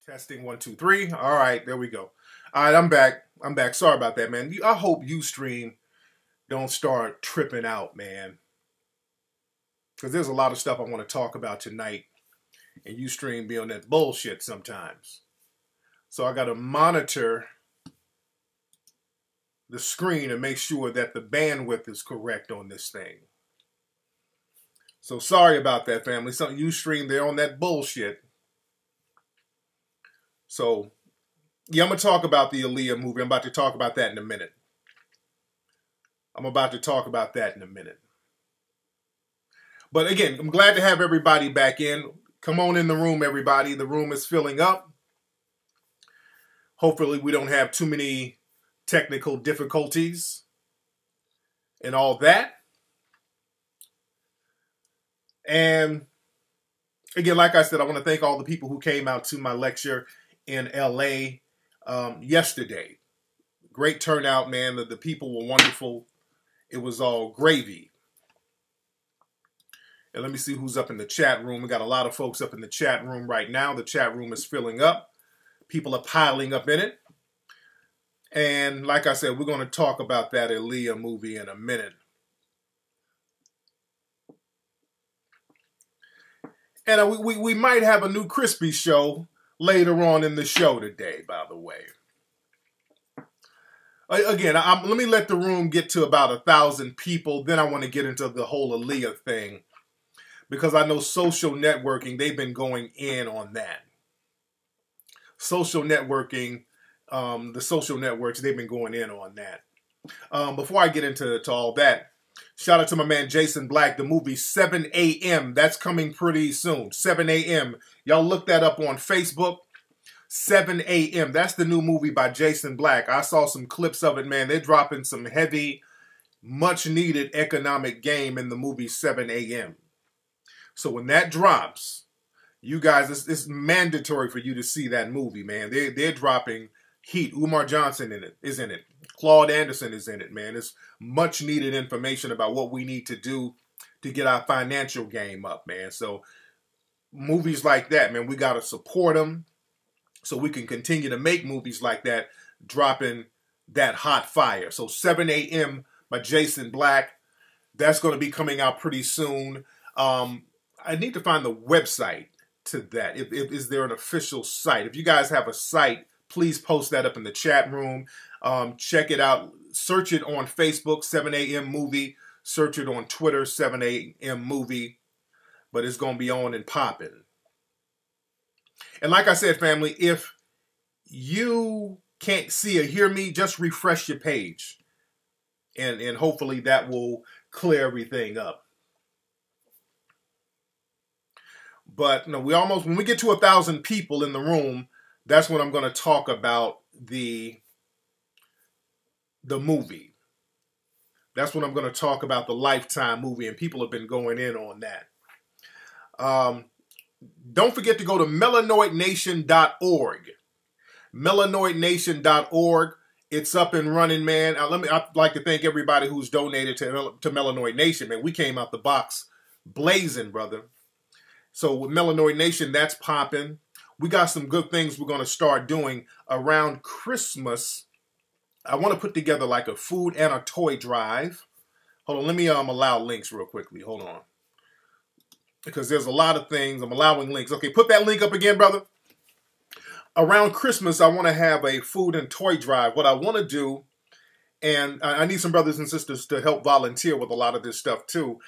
Testing 1, 2, 3. All right, there we go. All right, I'm back. I'm back. Sorry about that, man. I hope Ustream don't start tripping out, man. Because there's a lot of stuff I want to talk about tonight. And Ustream be on that bullshit sometimes. So I got to monitor the screen and make sure that the bandwidth is correct on this thing. So sorry about that, family. Some Ustream, they're on that bullshit. So, yeah, I'm going to talk about the Aaliyah movie. I'm about to talk about that in a minute. But again, I'm glad to have everybody back in. Come on in the room, everybody. The room is filling up. Hopefully we don't have too many technical difficulties and all that. And again, like I said, I want to thank all the people who came out to my lecture in LA yesterday. Great turnout, man. The people were wonderful. It was all gravy. And let me see who's up in the chat room. We got a lot of folks up in the chat room right now. The chat room is filling up. People are piling up in it. And like I said, we're going to talk about that Aaliyah movie in a minute. And we might have a new Crispy show later on in the show today, by the way. Again, let me let the room get to about 1,000 people. Then I want to get into the whole Aaliyah thing. Because I know social networking, they've been going in on that. Social networking, the social networks, they've been going in on that. Before I get into all that, shout out to my man Jason Black, the movie 7 a.m. That's coming pretty soon. 7 a.m. Y'all look that up on Facebook. 7 a.m. That's the new movie by Jason Black. I saw some clips of it, man. They're dropping some heavy, much-needed economic game in the movie 7 a.m. So when that drops, you guys, it's mandatory for you to see that movie, man. They're dropping heat. Umar Johnson is in it. Claude Anderson is in it, man. It's much needed information about what we need to do to get our financial game up, man. So movies like that, man, we got to support them so we can continue to make movies like that, dropping that hot fire. So 7 a.m. by Jason Black. That's going to be coming out pretty soon. I need to find the website to that. Is there an official site? If you guys have a site, please post that up in the chat room. Check it out. Search it on Facebook, 7 a.m. movie. Search it on Twitter, 7 a.m. movie. But it's going to be on and popping. And like I said, family, if you can't see or hear me, just refresh your page. And hopefully that will clear everything up. But no, when we get to 1,000 people in the room, that's when I'm going to talk about the movie. That's when I'm going to talk about the Lifetime movie, and people have been going in on that. Don't forget to go to melanoidnation.org. Melanoidnation.org. It's up and running, man. I'd like to thank everybody who's donated to Melanoid Nation, man. We came out the box blazing, brother. So with Melanoid Nation, that's popping. We got some good things we're going to start doing around Christmas. I want to put together like a food and a toy drive. Hold on, let me allow links real quickly. Hold on. Because there's a lot of things. I'm allowing links. Okay, put that link up again, brother. Around Christmas, I want to have a food and toy drive. What I want to do, and I need some brothers and sisters to help volunteer with a lot of this stuff too.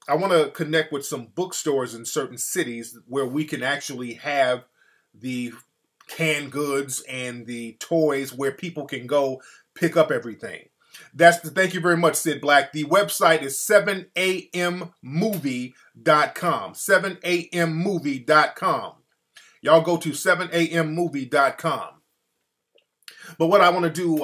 I want to connect with some bookstores in certain cities where we can actually have the canned goods and the toys where people can go pick up everything. Thank you very much, Sid Black. The website is 7ammovie.com. 7ammovie.com. Y'all go to 7ammovie.com. But what I want to do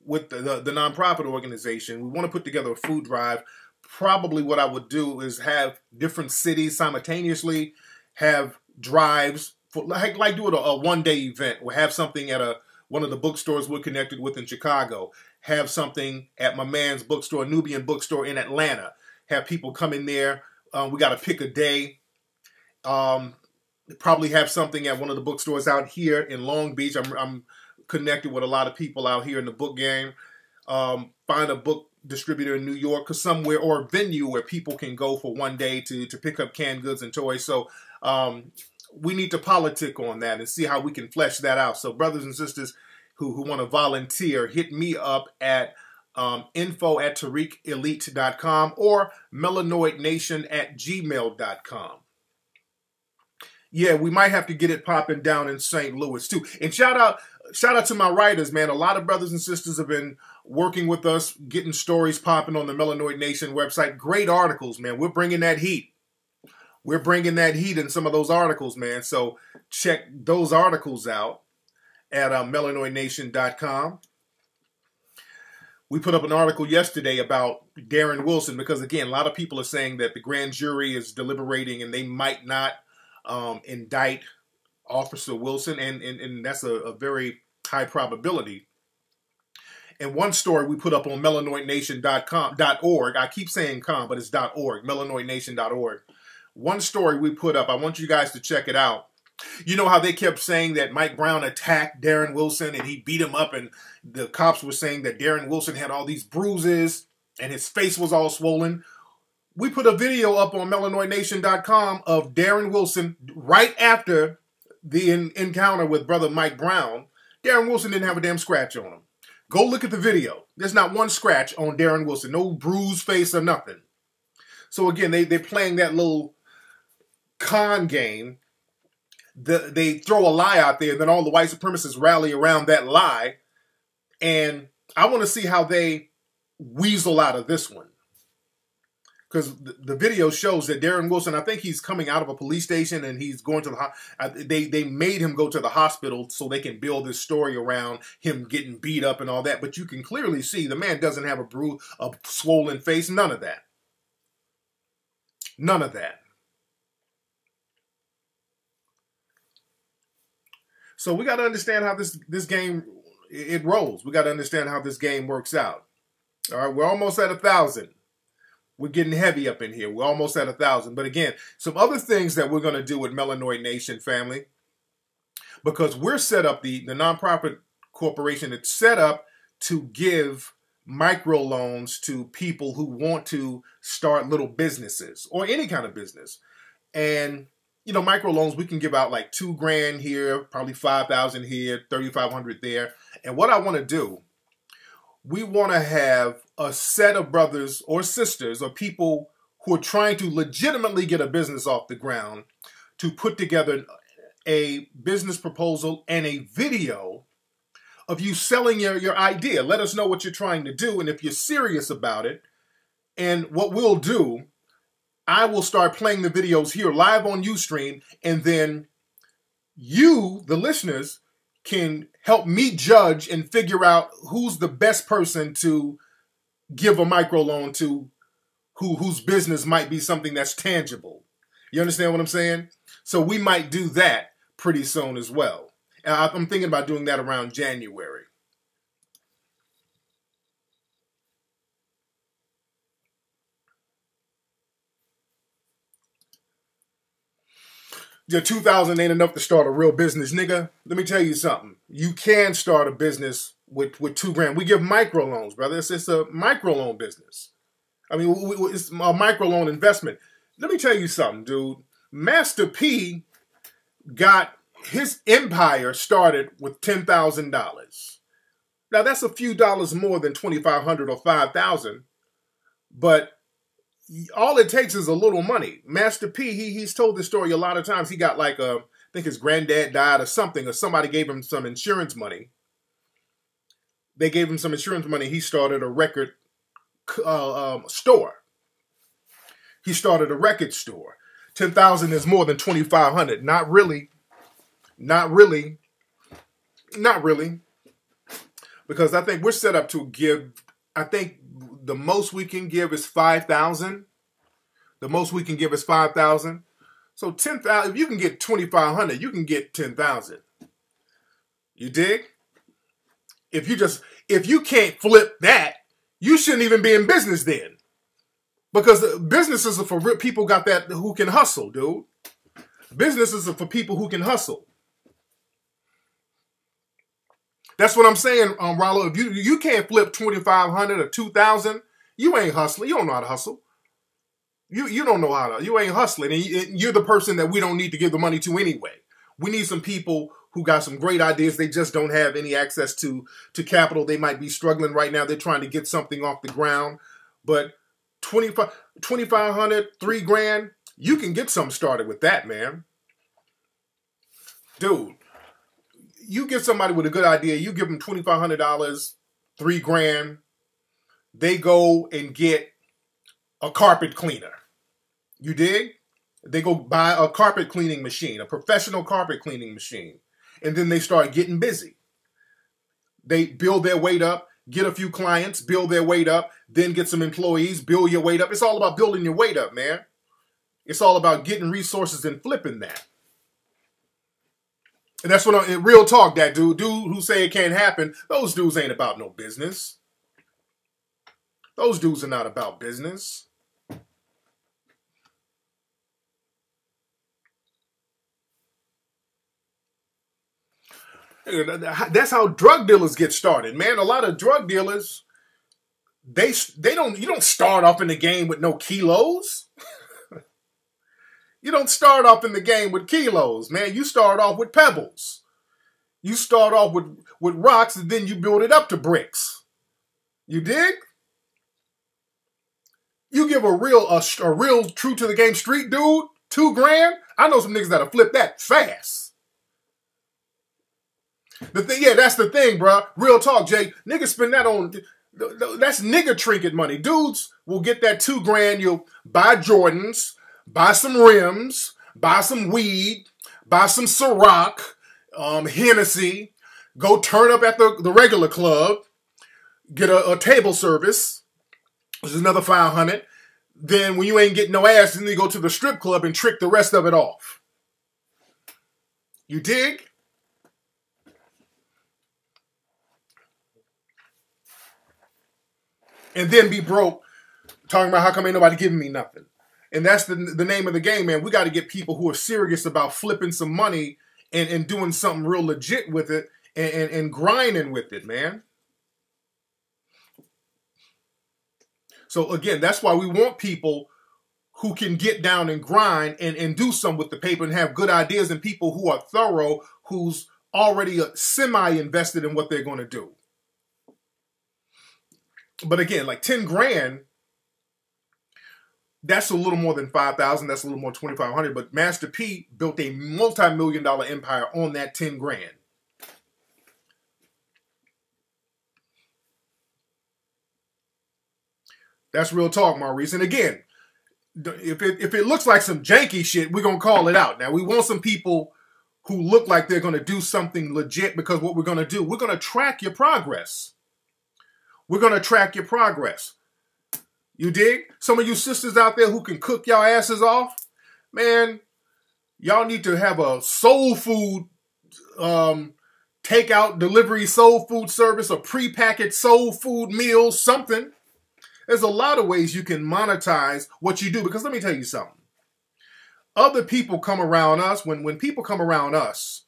with the nonprofit organization, we want to put together a food drive. Probably what I would do is have different cities simultaneously have drives, for, like do it a one-day event. We'll have something at one of the bookstores we're connected with in Chicago. Have something at my man's bookstore, Nubian bookstore in Atlanta. Have people come in there. We got to pick a day. Probably have something at one of the bookstores out here in Long Beach. I'm connected with a lot of people out here in the book game. Find a book distributor in New York or somewhere, or a venue where people can go for one day to pick up canned goods and toys. So we need to politic on that and see how we can flesh that out. So brothers and sisters who want to volunteer, hit me up at info@tariqelite.com or melanoidnation@gmail.com. Yeah, we might have to get it popping down in St. Louis too. And shout out to my writers, man. A lot of brothers and sisters have been working with us, getting stories popping on the Melanoid Nation website. Great articles, man. We're bringing that heat. We're bringing that heat in some of those articles, man. So check those articles out at melanoidnation.com. We put up an article yesterday about Darren Wilson because, again, a lot of people are saying that the grand jury is deliberating and they might not indict Officer Wilson, and that's a very high probability. And one story we put up on melanoidnation.org, I keep saying com, but it's .org, melanoidnation.org. One story we put up, I want you guys to check it out. You know how they kept saying that Mike Brown attacked Darren Wilson and he beat him up, and the cops were saying that Darren Wilson had all these bruises and his face was all swollen. We put a video up on melanoidnation.com of Darren Wilson right after the encounter with brother Mike Brown. Darren Wilson didn't have a damn scratch on him. Go look at the video. There's not one scratch on Darren Wilson. No bruised face or nothing. So again, they're playing that little con game. They throw a lie out there, and then all the white supremacists rally around that lie. And I want to see how they weasel out of this one. Because the video shows that Darren Wilson, I think he's coming out of a police station and he's going to the they made him go to the hospital so they can build this story around him getting beat up and all that. But you can clearly see the man doesn't have a swollen face, none of that. None of that. So we got to understand how this game, it rolls. We got to understand how this game works out. All right, we're almost at 1,000. We're getting heavy up in here. We're almost at 1,000. But again, some other things that we're going to do with Melanoid Nation family, because we're set up, the nonprofit corporation, it's set up to give microloans to people who want to start little businesses or any kind of business. And you know, microloans, we can give out like $2,000 here, probably 5,000 here, 3,500 there. And what I want to do, we want to have a set of brothers or sisters or people who are trying to legitimately get a business off the ground to put together a business proposal and a video of you selling your idea. Let us know what you're trying to do and if you're serious about it. And what we'll do, I will start playing the videos here live on Ustream, and then you, the listeners, can help me judge and figure out who's the best person to give a microloan to, whose business might be something that's tangible. You understand what I'm saying? So we might do that pretty soon as well. I'm thinking about doing that around January. Your 2,000 ain't enough to start a real business, nigga. Let me tell you something. You can start a business with $2,000. We give microloans, brother. It's a microloan business. I mean, it's a microloan investment. Let me tell you something, dude. Master P got his empire started with $10,000. Now, that's a few dollars more than $2,500 or $5,000, but all it takes is a little money. Master P, he's told this story a lot of times. He got like I think his granddad died or something, or somebody gave him some insurance money. They gave him some insurance money. He started a record store. He started a record store. 10,000 is more than 2,500. Not really. Not really. Not really. Because I think we're set up to give, I think the most we can give is 5,000. The most we can give is 5,000. So 10,000, if you can get 2,500, you can get 10,000. You dig? If you can't flip that, you shouldn't even be in business then. Because businesses are for real people got that who can hustle, dude. Businesses are for people who can hustle. That's what I'm saying, Rollo. If you can't flip 2,500 or 2,000, you ain't hustling. You don't know how to hustle. You don't know how to. You ain't hustling, and you're the person that we don't need to give the money to anyway. We need some people who got some great ideas. They just don't have any access to capital. They might be struggling right now. They're trying to get something off the ground. But 2,500, $3,000, you can get something started with that, man. Dude, you give somebody with a good idea, you give them $2,500, $3,000, they go and get a carpet cleaner. You dig? They go buy a carpet cleaning machine, a professional carpet cleaning machine. And then they start getting busy. They build their weight up, get a few clients, build their weight up, then get some employees, build your weight up. It's all about building your weight up, man. It's all about getting resources and flipping that. And that's what in real talk, that dude who say it can't happen, those dudes ain't about no business. Those dudes are not about business. That's how drug dealers get started, man. A lot of drug dealers, you don't start off in the game with no kilos. You don't start off in the game with kilos, man. You start off with pebbles. You start off with rocks, and then you build it up to bricks. You dig? You give a real true to the game street dude $2,000. I know some niggas that'll flip that fast. That's the thing, bro. Real talk, Jay. Niggas spend that on, that's nigga trinket money. Dudes will get that $2,000. You'll buy Jordans, buy some rims, buy some weed, buy some Ciroc, Hennessy, go turn up at the regular club, get a table service, which is another $500. Then when you ain't getting no ass, then you go to the strip club and trick the rest of it off. You dig? And then be broke, talking about how come ain't nobody giving me nothing. And that's the name of the game, man. We got to get people who are serious about flipping some money and doing something real legit with it and grinding with it, man. So again, that's why we want people who can get down and grind and do something with the paper and have good ideas, and people who are thorough, who's already semi-invested in what they're going to do. But again, like $10,000, that's a little more than 5,000. That's a little more 2,500. But Master P built a multi-million-dollar empire on that $10,000. That's real talk, Maurice. And again, if it looks like some janky shit, we're going to call it out. Now, we want some people who look like they're going to do something legit, because what we're going to do, we're going to track your progress. We're going to track your progress. You dig? Some of you sisters out there who can cook y'all asses off, man, y'all need to have a soul food takeout delivery soul food service, a prepackaged soul food meal, something. There's a lot of ways you can monetize what you do, because let me tell you something. Other people come around us, when people come around us,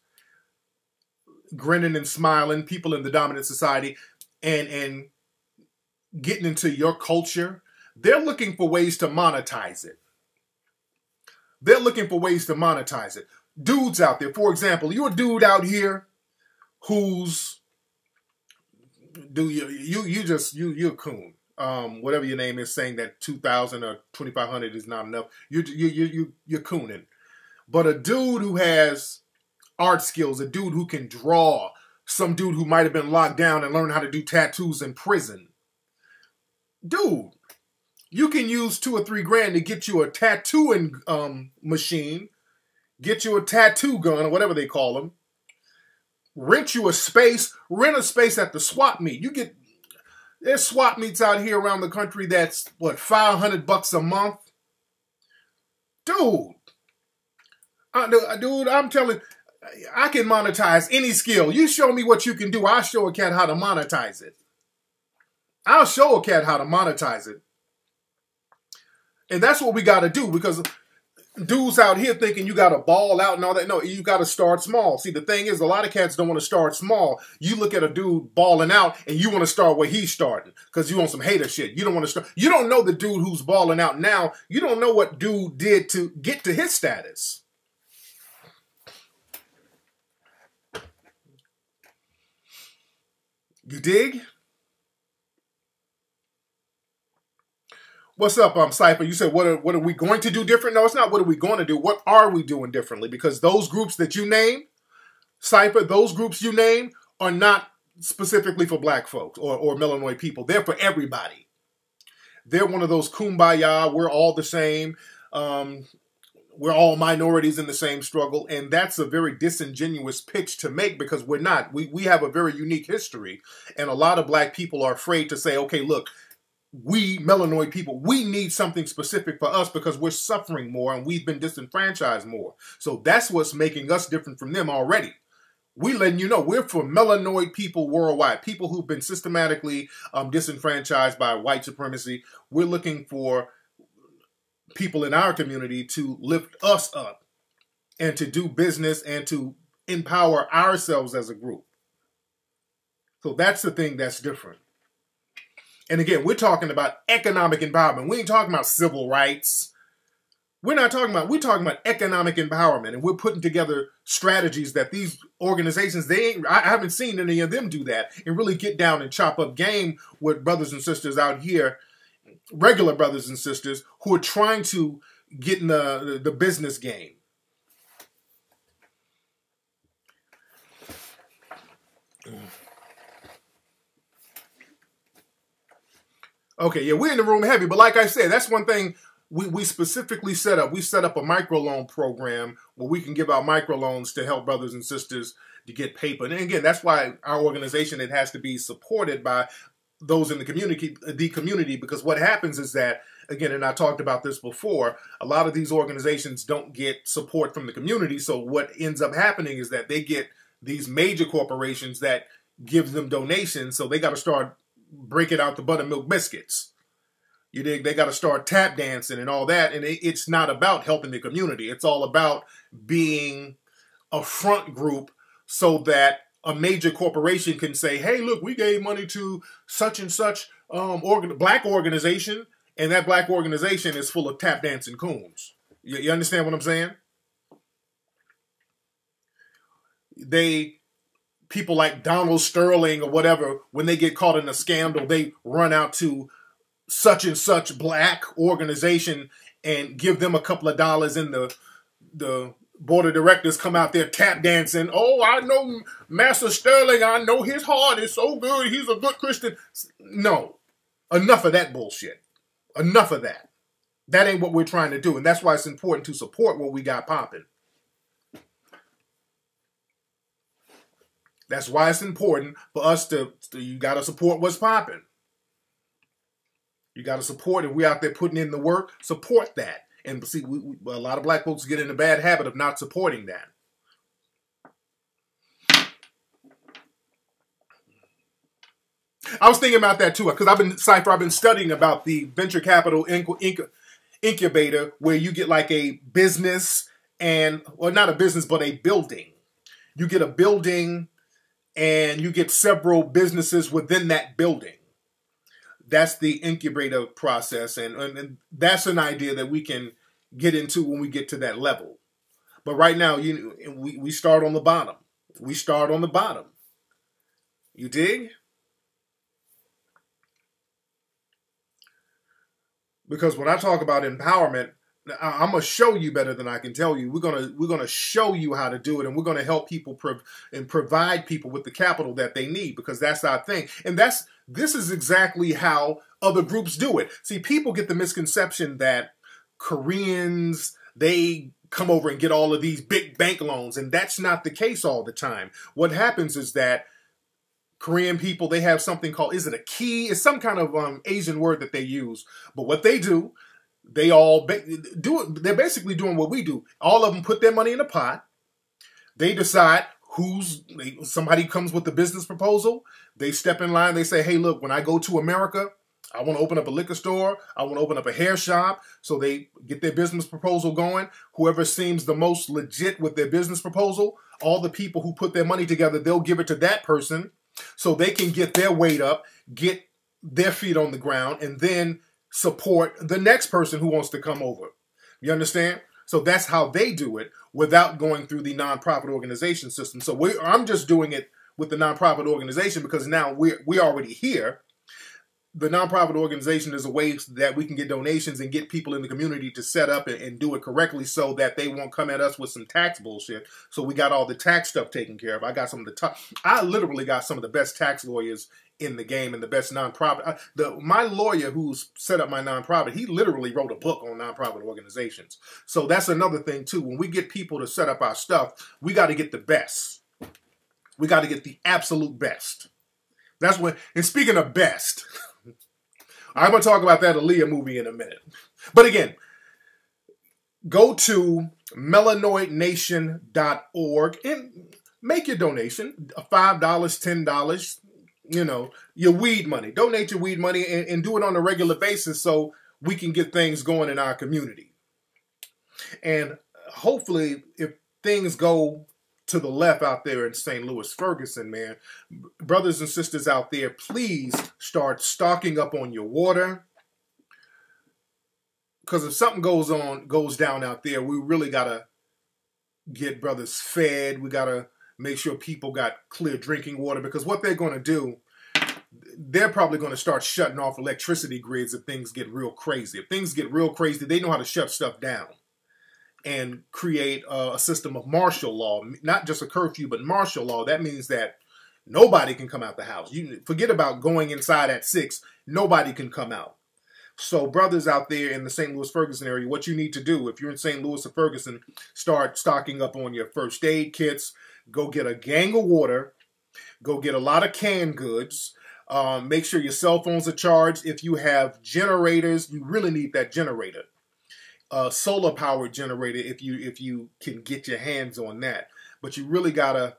grinning and smiling, people in the dominant society, and getting into your culture, they're looking for ways to monetize it. They're looking for ways to monetize it. Dudes out there, for example, you're a dude out here who's, you're a coon. Whatever your name is, saying that 2,000 or 2,500 is not enough. You're cooning. But a dude who has art skills, a dude who can draw, some dude who might have been locked down and learned how to do tattoos in prison. Dude, you can use $2,000 or $3,000 to get you a tattooing machine, get you a tattoo gun or whatever they call them, rent a space at the swap meet. There's swap meets out here around the country that's, what, $500 a month? Dude, I'm telling you, I can monetize any skill. You show me what you can do, I'll show a cat how to monetize it. I'll show a cat how to monetize it. And that's what we got to do, because dudes out here thinking you got to ball out and all that. No, you got to start small. See, the thing is, a lot of cats don't want to start small. You look at a dude balling out and you want to start where he's starting because you want some hater shit. You don't want to start. You don't know the dude who's balling out now. You don't know what dude did to get to his status. You dig? What's up, Cypher? You said, what are we going to do different? No, it's not what are we going to do. What are we doing differently? Because those groups that you name, Cypher, those groups you name are not specifically for black folks or Melanoid people. They're for everybody. They're one of those kumbaya, we're all the same. We're all minorities in the same struggle. And that's a very disingenuous pitch to make because we're not. We have a very unique history. And a lot of black people are afraid to say, okay, look, we Melanoid people, we need something specific for us because we're suffering more and we've been disenfranchised more. So that's what's making us different from them already. We letting you know we're for Melanoid people worldwide, people who've been systematically disenfranchised by white supremacy. We're looking for people in our community to lift us up and to do business and to empower ourselves as a group. So that's the thing that's different. And again, we're talking about economic empowerment. We ain't talking about civil rights. We're talking about economic empowerment. And we're putting together strategies that these organizations, I haven't seen any of them do that and really get down and chop up game with brothers and sisters out here, regular brothers and sisters who are trying to get in the business game. Okay, yeah, we're in the room heavy, but like I said, that's one thing we specifically set up. We set up a microloan program where we can give out microloans to help brothers and sisters to get paper. And again, that's why our organization, it has to be supported by those in the community, because what happens is that, again, and I talked about this before, a lot of these organizations don't get support from the community. So what ends up happening is that they get these major corporations that give them donations. So they got to start breaking out the buttermilk biscuits. You dig? They got to start tap dancing and all that. And it's not about helping the community. It's all about being a front group so that a major corporation can say, hey, look, we gave money to such and such black organization, and that black organization is full of tap dancing coons. You understand what I'm saying? People like Donald Sterling or whatever, when they get caught in a scandal, they run out to such and such black organization and give them a couple of dollars, and the board of directors come out there tap dancing. Oh, I know Master Sterling. I know his heart is so good. He's a good Christian. No, enough of that bullshit. Enough of that. That ain't what we're trying to do. And that's why it's important to support what we got popping. That's why it's important for us you got to support what's popping. You got to support it. We out there putting in the work. Support that. And see, a lot of black folks get in a bad habit of not supporting that. I was thinking about that too, because I've been studying about the venture capital incubator, where you get like a business or not a business, but a building. You get a building and you get several businesses within that building. That's the incubator process, and that's an idea that we can get into when we get to that level. But right now, we start on the bottom. We start on the bottom. You dig? Because when I talk about empowerment, I'm gonna show you better than I can tell you. We're gonna show you how to do it, and we're gonna help people and provide people with the capital that they need, because that's our thing. And this is exactly how other groups do it. See, people get the misconception that Koreans, they come over and get all of these big bank loans, and that's not the case all the time. What happens is that Korean people, they have something called, is it a key? It's some kind of Asian word that they use. But what they do, they're basically doing what we do. All of them put their money in a pot. They decide somebody comes with the business proposal. They step in line. They say, hey, look, when I go to America, I want to open up a liquor store. I want to open up a hair shop. So they get their business proposal going. Whoever seems the most legit with their business proposal, all the people who put their money together, they'll give it to that person so they can get their weight up, get their feet on the ground, and then support the next person who wants to come over. You understand? So that's how they do it without going through the nonprofit organization system. So I'm just doing it with the nonprofit organization because now we're already here. The nonprofit organization is a way that we can get donations and get people in the community to set up and do it correctly so that they won't come at us with some tax bullshit. So we got all the tax stuff taken care of. I literally got some of the best tax lawyers in the game and the best nonprofit. My lawyer who's set up my nonprofit, he literally wrote a book on nonprofit organizations. So that's another thing too. When we get people to set up our stuff, we got to get the best. We got to get the absolute best. That's when, and speaking of best, I'm going to talk about that Aaliyah movie in a minute. But again, go to melanoidnation.org and make your donation, $5, $10, you know, your weed money. Donate your weed money and do it on a regular basis so we can get things going in our community. And hopefully, if things go to the left out there in St. Louis, Ferguson, man, brothers and sisters out there, please start stocking up on your water. Because if something goes down out there, we really got to get brothers fed. We got to make sure people got clear drinking water, because what they're going to do, they're probably going to start shutting off electricity grids if things get real crazy. If things get real crazy, they know how to shut stuff down and create a system of martial law, not just a curfew, but martial law. That means that nobody can come out the house. You forget about going inside at 6. Nobody can come out. So brothers out there in the St. Louis, Ferguson area, what you need to do, if you're in St. Louis or Ferguson, start stocking up on your first aid kits. Go get a gang of water. Go get a lot of canned goods. Make sure your cell phones are charged. If you have generators, you really need that generator. Solar powered generator if you can get your hands on that. But you really gotta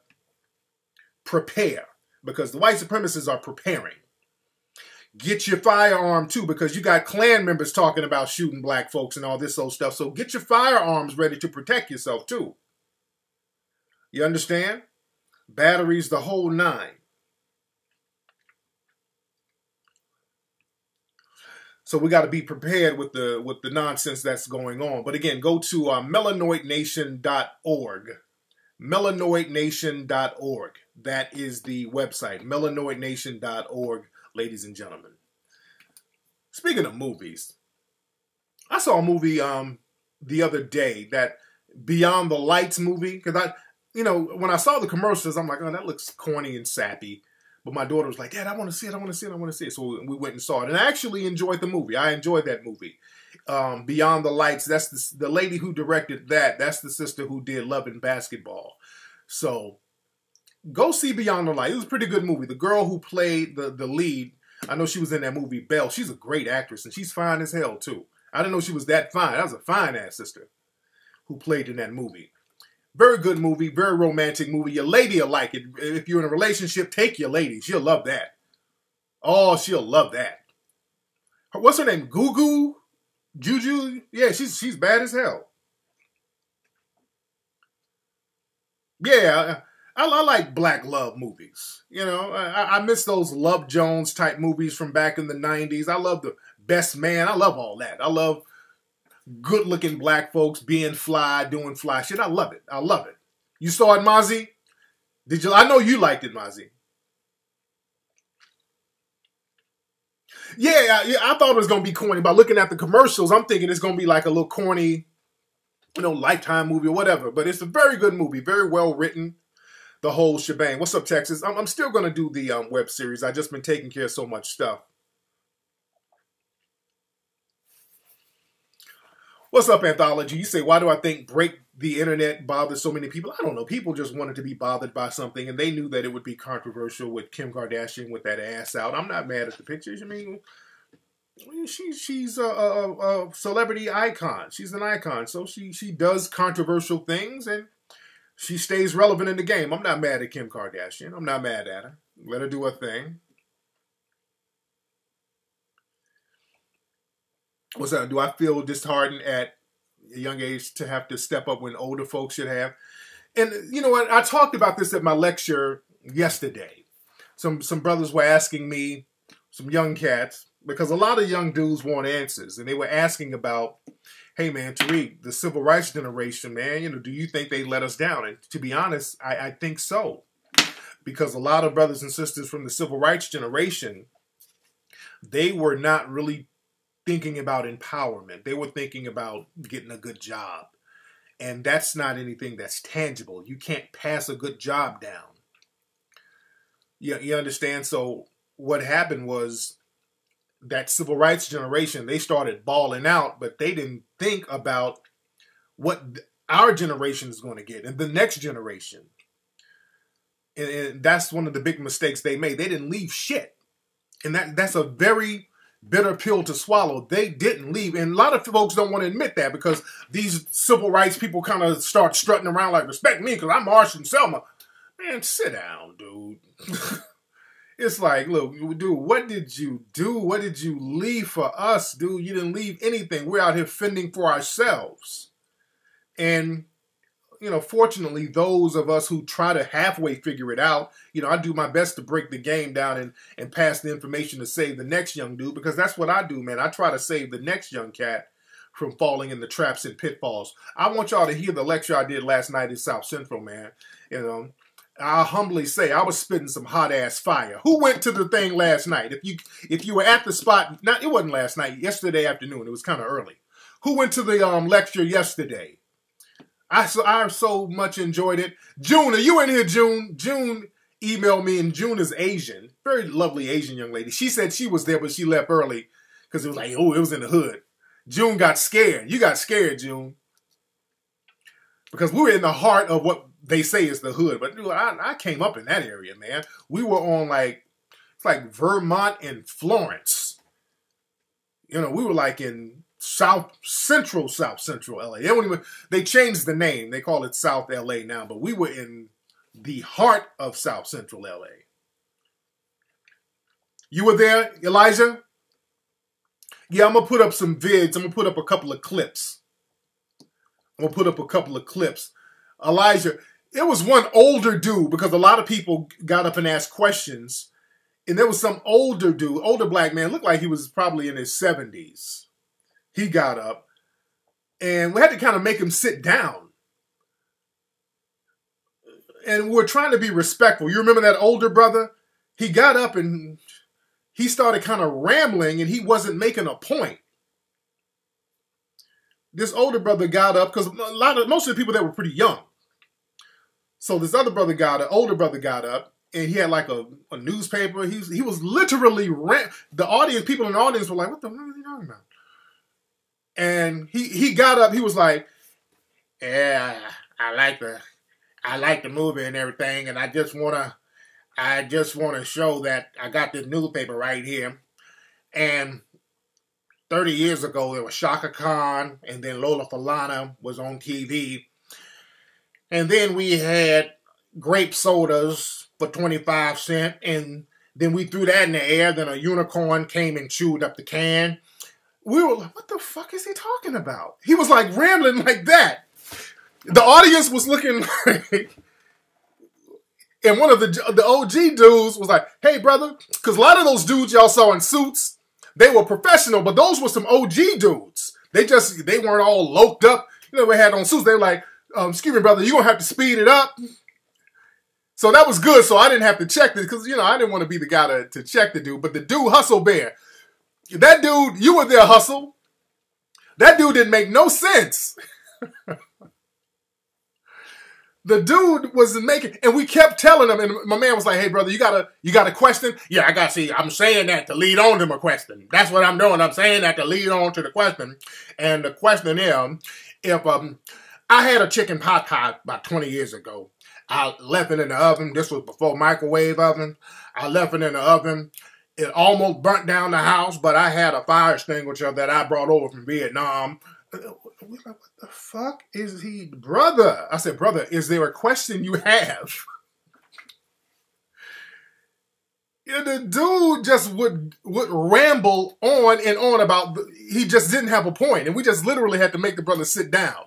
prepare, because the white supremacists are preparing. Get your firearm too, because you got Klan members talking about shooting black folks and all this old stuff. So get your firearms ready to protect yourself too. You understand? Batteries, the whole 9. So we got to be prepared with the nonsense that's going on. But again, go to melanoidnation.org. Melanoidnation.org. That is the website. Melanoidnation.org, ladies and gentlemen. Speaking of movies, I saw a movie the other day, that Beyond the Lights movie. Because when I saw the commercials, I'm like, oh, that looks corny and sappy. But my daughter was like, Dad, I want to see it, I want to see it, I want to see it. So we went and saw it. And I actually enjoyed the movie. I enjoyed that movie. Beyond the Lights, that's the lady who directed that. That's the sister who did Love and Basketball. So go see Beyond the Lights. It was a pretty good movie. The girl who played the lead, I know she was in that movie, Belle. She's a great actress, and she's fine as hell, too. I didn't know she was that fine. That was a fine-ass sister who played in that movie. Very good movie, very romantic movie. Your lady will like it. If you're in a relationship, take your lady. She'll love that. Oh, she'll love that. What's her name? Gugu? Juju? Yeah, she's bad as hell. Yeah, I like black love movies. You know, I miss those Love Jones type movies from back in the 90s. I love The Best Man. I love all that. I love good-looking black folks being fly, doing fly shit. I love it. I love it. You saw it, Mozzie? Did you? I know you liked it, Mozzie. Yeah, I thought it was going to be corny. By looking at the commercials, I'm thinking it's going to be like a little corny, Lifetime movie or whatever. But it's a very good movie, very well written, the whole shebang. What's up, Texas? I'm still going to do the web series. I've just been taking care of so much stuff. What's up, Anthology? You say, why do I think break the internet bothers so many people? I don't know. People just wanted to be bothered by something, and they knew that it would be controversial with Kim Kardashian with that ass out. I'm not mad at the pictures. I mean, she's a celebrity icon. She's an icon, so she does controversial things, and she stays relevant in the game. I'm not mad at Kim Kardashian. I'm not mad at her. Let her do her thing. What's that? Do I feel disheartened at a young age to have to step up when older folks should have? And you know what? I talked about this at my lecture yesterday. Some brothers were asking me, some young cats, because a lot of young dudes want answers, and they were asking about, hey man, Tariq, the civil rights generation, man, you know, do you think they let us down? And to be honest, I think so. Because a lot of brothers and sisters from the civil rights generation, they were not really thinking about empowerment. They were thinking about getting a good job. And that's not anything that's tangible. You can't pass a good job down. You understand? So what happened was that civil rights generation, they started balling out, but they didn't think about what our generation is going to get and the next generation. And that's one of the big mistakes they made. They didn't leave shit. And that's a very bitter pill to swallow. They didn't leave. And a lot of folks don't want to admit that because these civil rights people kind of start strutting around like, respect me because I'm Marshall and Selma. Man, sit down, dude. It's like, look, dude, what did you do? What did you leave for us, dude? You didn't leave anything. We're out here fending for ourselves. And, you know, fortunately, those of us who try to halfway figure it out, you know, I do my best to break the game down and pass the information to save the next young dude, because that's what I do, man. I try to save the next young cat from falling into traps and pitfalls. I want y'all to hear the lecture I did last night in South Central, man. You know, I'll humbly say I was spitting some hot ass fire. Who went to the thing last night? If you were at the spot, not it wasn't last night, yesterday afternoon. It was kind of early. Who went to the lecture yesterday? I so much enjoyed it. June, are you in here, June? June emailed me, and June is Asian. Very lovely Asian young lady. She said she was there, but she left early because it was like, oh, it was in the hood. June got scared. You got scared, June. Because we were in the heart of what they say is the hood. But dude, I came up in that area, man. We were on it's like Vermont and Florence. You know, we were like in South Central LA. They changed the name. They call it South LA now, but we were in the heart of South Central LA. You were there, Elijah? Yeah, I'm going to put up some vids. I'm going to put up a couple of clips. Elijah, it was one older dude, because a lot of people got up and asked questions, and there was some older dude, older black man, looked like he was probably in his 70s. He got up, and we had to kind of make him sit down. And we're trying to be respectful. You remember that older brother? He got up and he started kind of rambling, and he wasn't making a point. This older brother got up, because most of the people there were pretty young. So this older brother got up, and he had like a newspaper. He was literally people in the audience were like, what the hell is he talking about? And he got up, he was like, yeah, I like the movie and everything, and I just wanna show that I got this newspaper right here. And 30 years ago, there was Shaka Khan, and then Lola Falana was on TV. And then we had grape sodas for 25 cents, and then we threw that in the air. Then a unicorn came and chewed up the can. We were like, what the fuck is he talking about? He was like rambling like that. The audience was looking like, and one of the OG dudes was like, hey, brother, because a lot of those dudes y'all saw in suits, they were professional, but those were some OG dudes. They weren't all loked up. You know, they had on suits. They were like, excuse me, brother, you're going to have to speed it up. So that was good. So I didn't have to check this because, you know, I didn't want to be the guy to check the dude. But the dude, Hustle Bear, that dude, you were there, Hustle. That dude didn't make no sense. The dude wasn't making, and we kept telling him, and my man was like, hey, brother, you got a question? Yeah, I got, see, I'm saying that to lead on to my question. That's what I'm doing. I'm saying that to lead on to the question. And the question is, if I had a chicken pot pie about 20 years ago, I left it in the oven. This was before microwave oven. I left it in the oven. It almost burnt down the house, but I had a fire extinguisher that I brought over from Vietnam. We're like, what the fuck is he? Brother. I said, brother, is there a question you have? Yeah, the dude just would ramble on and on about, he just didn't have a point, and we just literally had to make the brother sit down.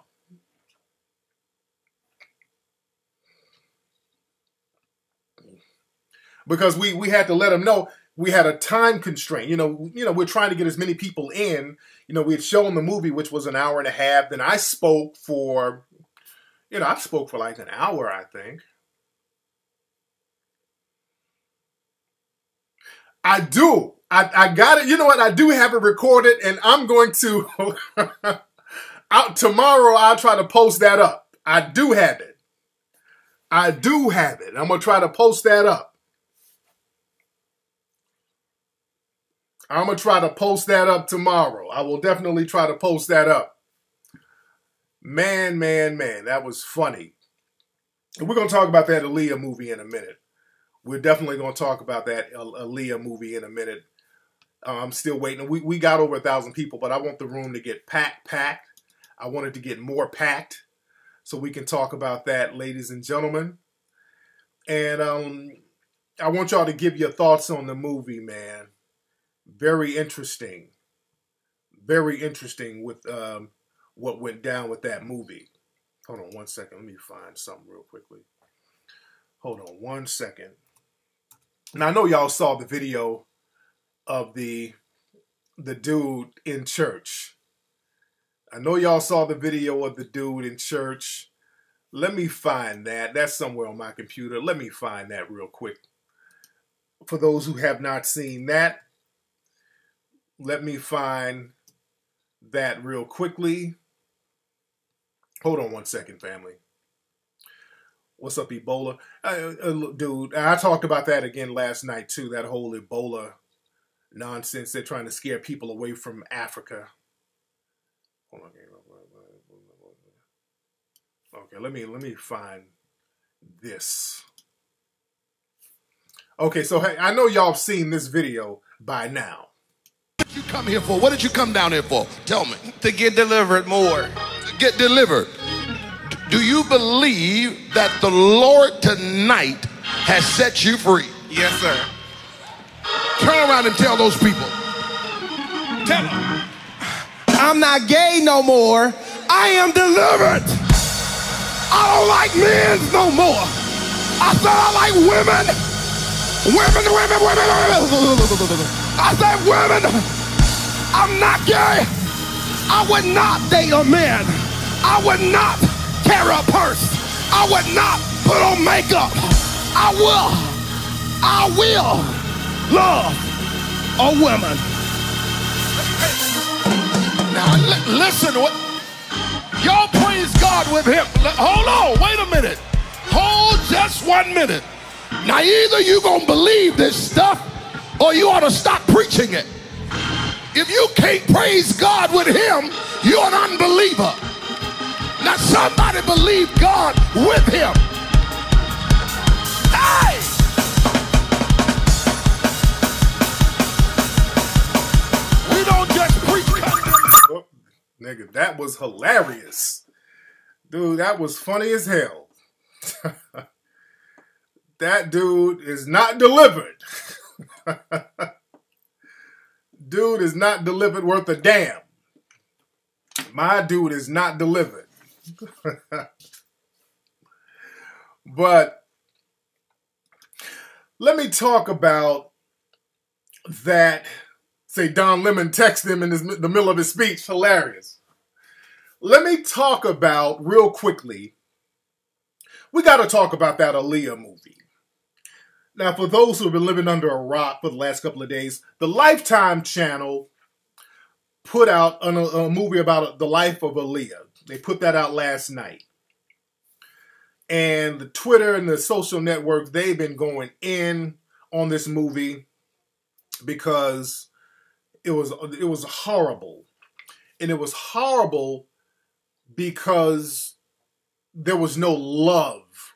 Because we had to let him know we had a time constraint. You know, we're trying to get as many people in. You know, we had shown the movie, which was an hour and a half. Then I spoke for, like an hour, I think. I do. I got it. You know what? I do have it recorded, and I'm going to, tomorrow I'll try to post that up. I do have it. I'm going to try to post that up. I'm going to try to post that up tomorrow. I will definitely try to post that up. Man, that was funny. And we're going to talk about that Aaliyah movie in a minute. We're definitely going to talk about that Aaliyah movie in a minute. I'm still waiting. We got over 1,000 people, but I want the room to get packed. I want it to get more packed so we can talk about that, ladies and gentlemen. And I want y'all to give your thoughts on the movie, man. Very interesting. Very interesting with what went down with that movie. Hold on one second. Let me find something real quickly. Hold on one second. Now, I know y'all saw the video of the dude in church. I know y'all saw the video of the dude in church. Let me find that. That's somewhere on my computer. Let me find that real quick. For those who have not seen that, let me find that real quickly. Hold on one second, family. What's up, Ebola? Dude, I talked about that again last night, too. That whole Ebola nonsense. They're trying to scare people away from Africa. Hold on. Okay, let me find this. Okay, so hey, I know y'all have seen this video by now. What did you come here for? What did you come down here for? Tell me. To get delivered more. To get delivered. Do you believe that the Lord tonight has set you free? Yes, sir. Turn around and tell those people. Tell them. I'm not gay no more. I am delivered. I don't like men no more. I said I like women. Women. I said women. I'm not gay. I would not date a man. I would not carry a purse. I would not put on makeup. I will love a woman. Now listen, y'all praise God with him. Hold on, wait a minute. Hold just 1 minute. Now either you gonna believe this stuff or you ought to stop preaching it. If you can't praise God with him, you're an unbeliever. Now somebody believe God with him. Hey! We don't just preach. Oh, nigga, that was hilarious. Dude, that was funny as hell. That dude is not delivered. Dude is not delivered worth a damn. My dude is not delivered. But let me talk about that. Say Don Lemon texted him in the middle of his speech. Hilarious. Let me talk about, real quickly, we got to talk about that Aaliyah movie. Now, for those who have been living under a rock for the last couple of days, the Lifetime channel put out a movie about the life of Aaliyah. They put that out last night. And the Twitter and the social networks, they've been going in on this movie because it was horrible. And it was horrible because there was no love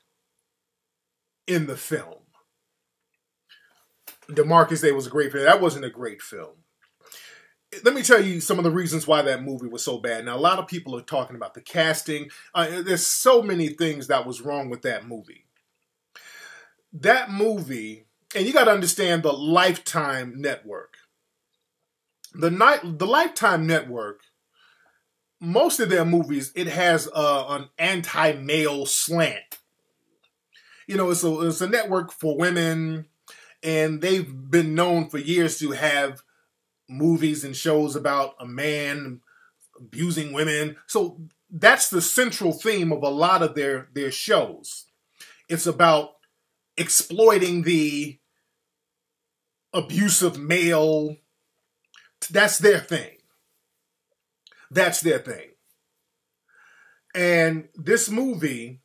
in the film. DeMarcus Day was a great film. That wasn't a great film. Let me tell you some of the reasons why that movie was so bad. Now, a lot of people are talking about the casting. There's so many things that was wrong with that movie. That movie, And you got to understand the Lifetime network. The Lifetime network, most of their movies, it has an anti-male slant. You know, it's a network for women, and they've been known for years to have movies and shows about a man abusing women. So that's the central theme of a lot of their shows. It's about exploiting the abusive male. That's their thing. That's their thing. And this movie,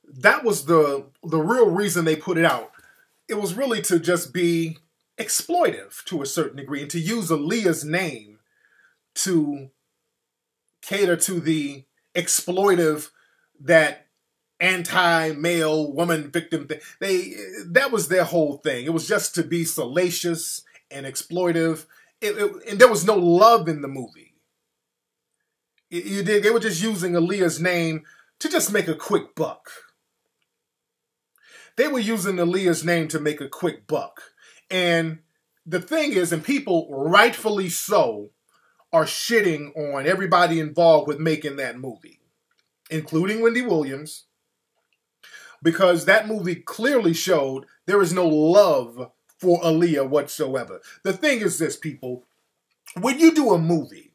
that was the real reason they put it out. It was really to just be exploitive to a certain degree and to use Aaliyah's name to cater to the exploitive, that anti-male woman victim thing. That was their whole thing. It was just to be salacious and exploitive. And there was no love in the movie. They were just using Aaliyah's name to just make a quick buck. They were using Aaliyah's name to make a quick buck. And the thing is, and people rightfully so, are shitting on everybody involved with making that movie, including Wendy Williams, because that movie clearly showed there is no love for Aaliyah whatsoever. The thing is this, people, when you do a movie,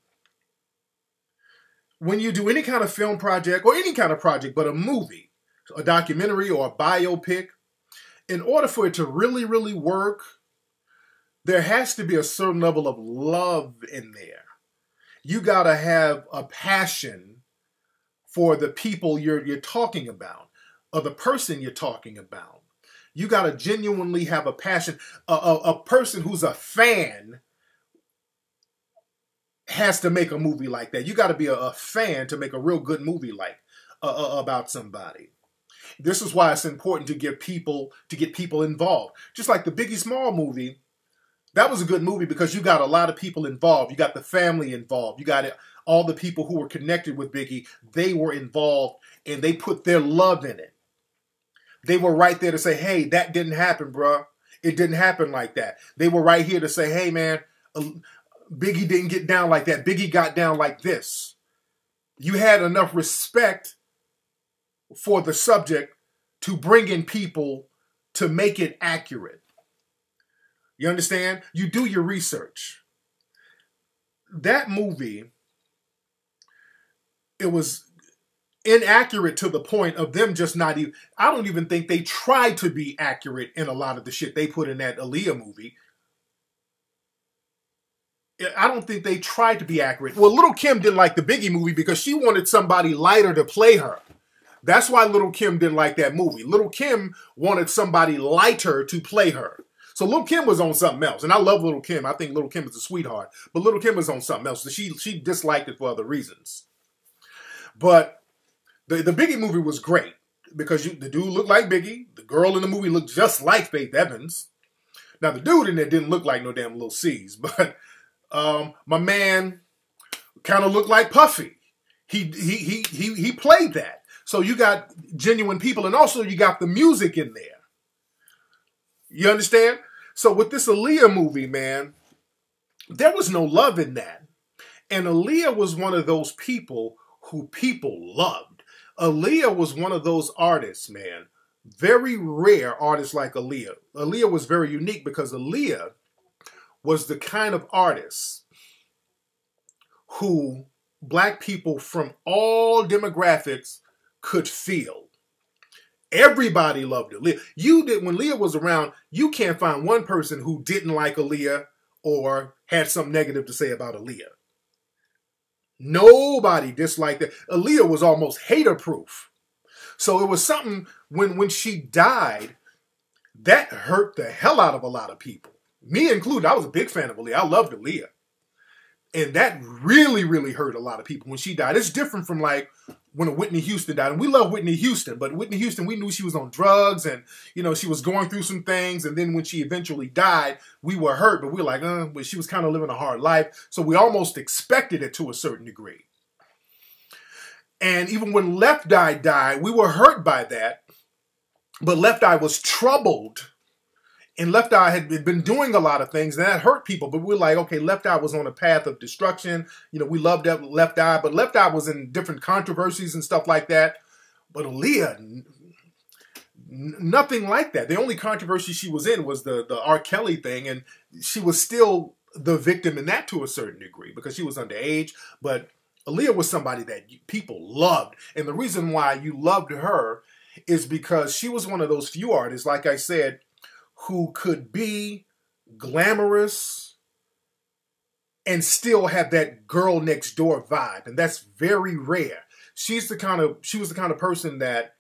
when you do any kind of film project, or any kind of project, but a movie, a documentary or a biopic, in order for it to really, really work, there has to be a certain level of love in there. You got to have a passion for the people you're talking about, or the person you're talking about. You got to genuinely have a passion. A person who's a fan has to make a movie like that. You got to be a fan to make a real good movie like about somebody. This is why it's important to get people involved. Just like the Biggie Small movie, that was a good movie because you got a lot of people involved. You got the family involved. You got all the people who were connected with Biggie. They were involved and they put their love in it. They were right there to say, hey, that didn't happen, bruh. It didn't happen like that. They were right here to say, hey, man, Biggie didn't get down like that. Biggie got down like this. You had enough respect for the subject to bring in people to make it accurate. You understand? You do your research. That movie, it was inaccurate to the point of them just not even, I don't even think they tried to be accurate in a lot of the shit they put in that Aaliyah movie. I don't think they tried to be accurate. Well, Little Kim didn't like the Biggie movie because she wanted somebody lighter to play her. That's why Little Kim didn't like that movie. Little Kim wanted somebody lighter to play her. So Little Kim was on something else. And I love Little Kim. I think Little Kim is a sweetheart. But Little Kim was on something else. So she disliked it for other reasons. But the Biggie movie was great. Because the dude looked like Biggie. The girl in the movie looked just like Faith Evans. Now the dude in there didn't look like no damn Little C's. But my man kind of looked like Puffy. He played that. So you got genuine people. And also you got the music in there. You understand? So with this Aaliyah movie, man, there was no love in that. And Aaliyah was one of those people who people loved. Aaliyah was one of those artists, man. Very rare artists like Aaliyah. Aaliyah was very unique because Aaliyah was the kind of artist who black people from all demographics could feel. Everybody loved Aaliyah. When Aaliyah was around, you can't find one person who didn't like Aaliyah or had something negative to say about Aaliyah. Nobody disliked it. Aaliyah was almost hater-proof. So it was something, when she died, that hurt the hell out of a lot of people. Me included. I was a big fan of Aaliyah. I loved Aaliyah. And that really, really hurt a lot of people when she died. It's different from like when Whitney Houston died. And we love Whitney Houston, but Whitney Houston, we knew she was on drugs and, you know, she was going through some things. And then when she eventually died, we were hurt, but we were like, but she was kind of living a hard life. So we almost expected it to a certain degree. And even when Left Eye died, we were hurt by that. But Left Eye was troubled And Left Eye had been doing a lot of things, and that hurt people. But we're like, okay, Left Eye was on a path of destruction. You know, we loved Left Eye, but Left Eye was in different controversies and stuff like that. But Aaliyah, nothing like that. The only controversy she was in was the R. Kelly thing, and she was still the victim in that to a certain degree because she was underage. But Aaliyah was somebody that people loved. And the reason why you loved her is because she was one of those few artists, like I said, who could be glamorous and still have that girl next door vibe. And that's very rare. She was the kind of person that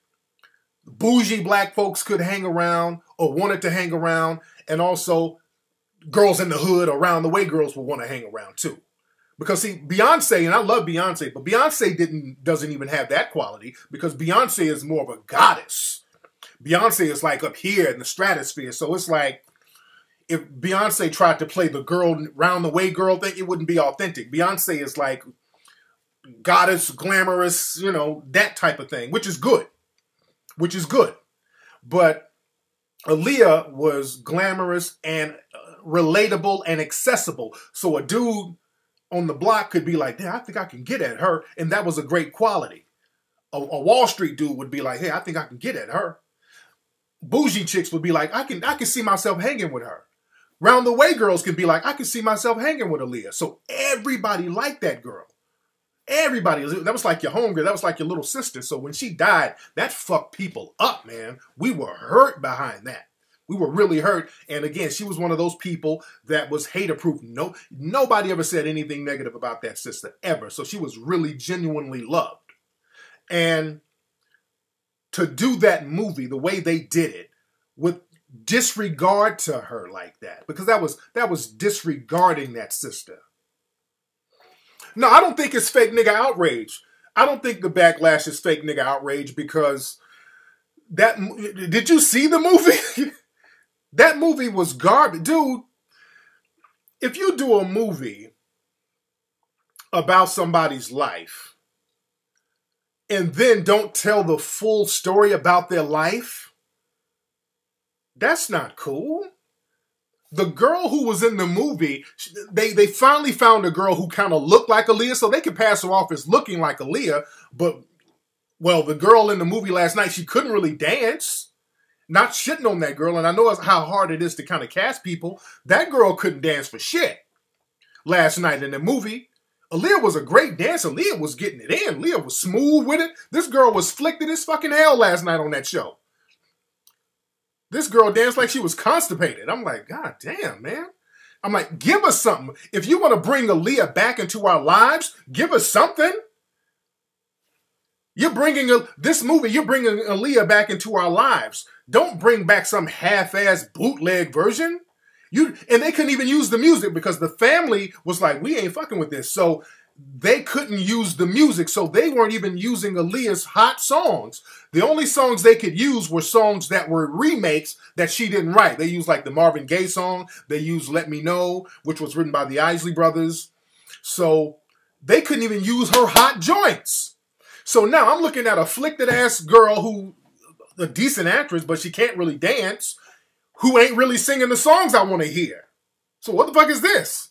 bougie black folks could hang around or wanted to hang around. And also girls in the hood around the way girls would want to hang around too. Because see, Beyonce, and I love Beyonce, but Beyonce doesn't even have that quality because Beyonce is more of a goddess. Beyonce is like up here in the stratosphere. So it's like if Beyonce tried to play the girl round the way girl thing, it wouldn't be authentic. Beyonce is like goddess, glamorous, you know, that type of thing, which is good. Which is good. But Aaliyah was glamorous and relatable and accessible. So a dude on the block could be like, damn, I think I can get at her. And that was a great quality. A Wall Street dude would be like, hey, I think I can get at her. Bougie chicks would be like, I can see myself hanging with her. Round the way girls can be like, I can see myself hanging with Aaliyah. So everybody liked that girl. Everybody. That was like your homegirl. That was like your little sister. So when she died, that fucked people up, man. We were hurt behind that. We were really hurt. And again, she was one of those people that was hater-proof. Nobody ever said anything negative about that sister, ever. So she was really genuinely loved. And to do that movie the way they did it with disregard to her like that, because that was disregarding that sister. No, I don't think it's fake nigga outrage. I don't think the backlash is fake nigga outrage because did you see the movie? That movie was garbage. Dude, if you do a movie about somebody's life and then don't tell the full story about their life, that's not cool. The girl who was in the movie, they finally found a girl who kind of looked like Aaliyah, so they could pass her off as looking like Aaliyah. But, well, the girl in the movie last night, she couldn't really dance. Not shitting on that girl, and I know how hard it is to kind of cast people. That girl couldn't dance for shit last night in the movie. Aaliyah was a great dancer. Aaliyah was getting it in. Aaliyah was smooth with it. This girl was flicked as fucking hell last night on that show. This girl danced like she was constipated. I'm like, God damn, man. I'm like, give us something. If you want to bring Aaliyah back into our lives, give us something. You're bringing this movie, you're bringing Aaliyah back into our lives. Don't bring back some half-ass bootleg version. And they couldn't even use the music because the family was like, we ain't fucking with this. So they couldn't use the music. So they weren't even using Aaliyah's hot songs. The only songs they could use were songs that were remakes that she didn't write. They used like the Marvin Gaye song. They used Let Me Know, which was written by the Isley Brothers. So they couldn't even use her hot joints. So now I'm looking at a flicked ass girl who, a decent actress, but she can't really dance, who ain't really singing the songs I want to hear. So what the fuck is this?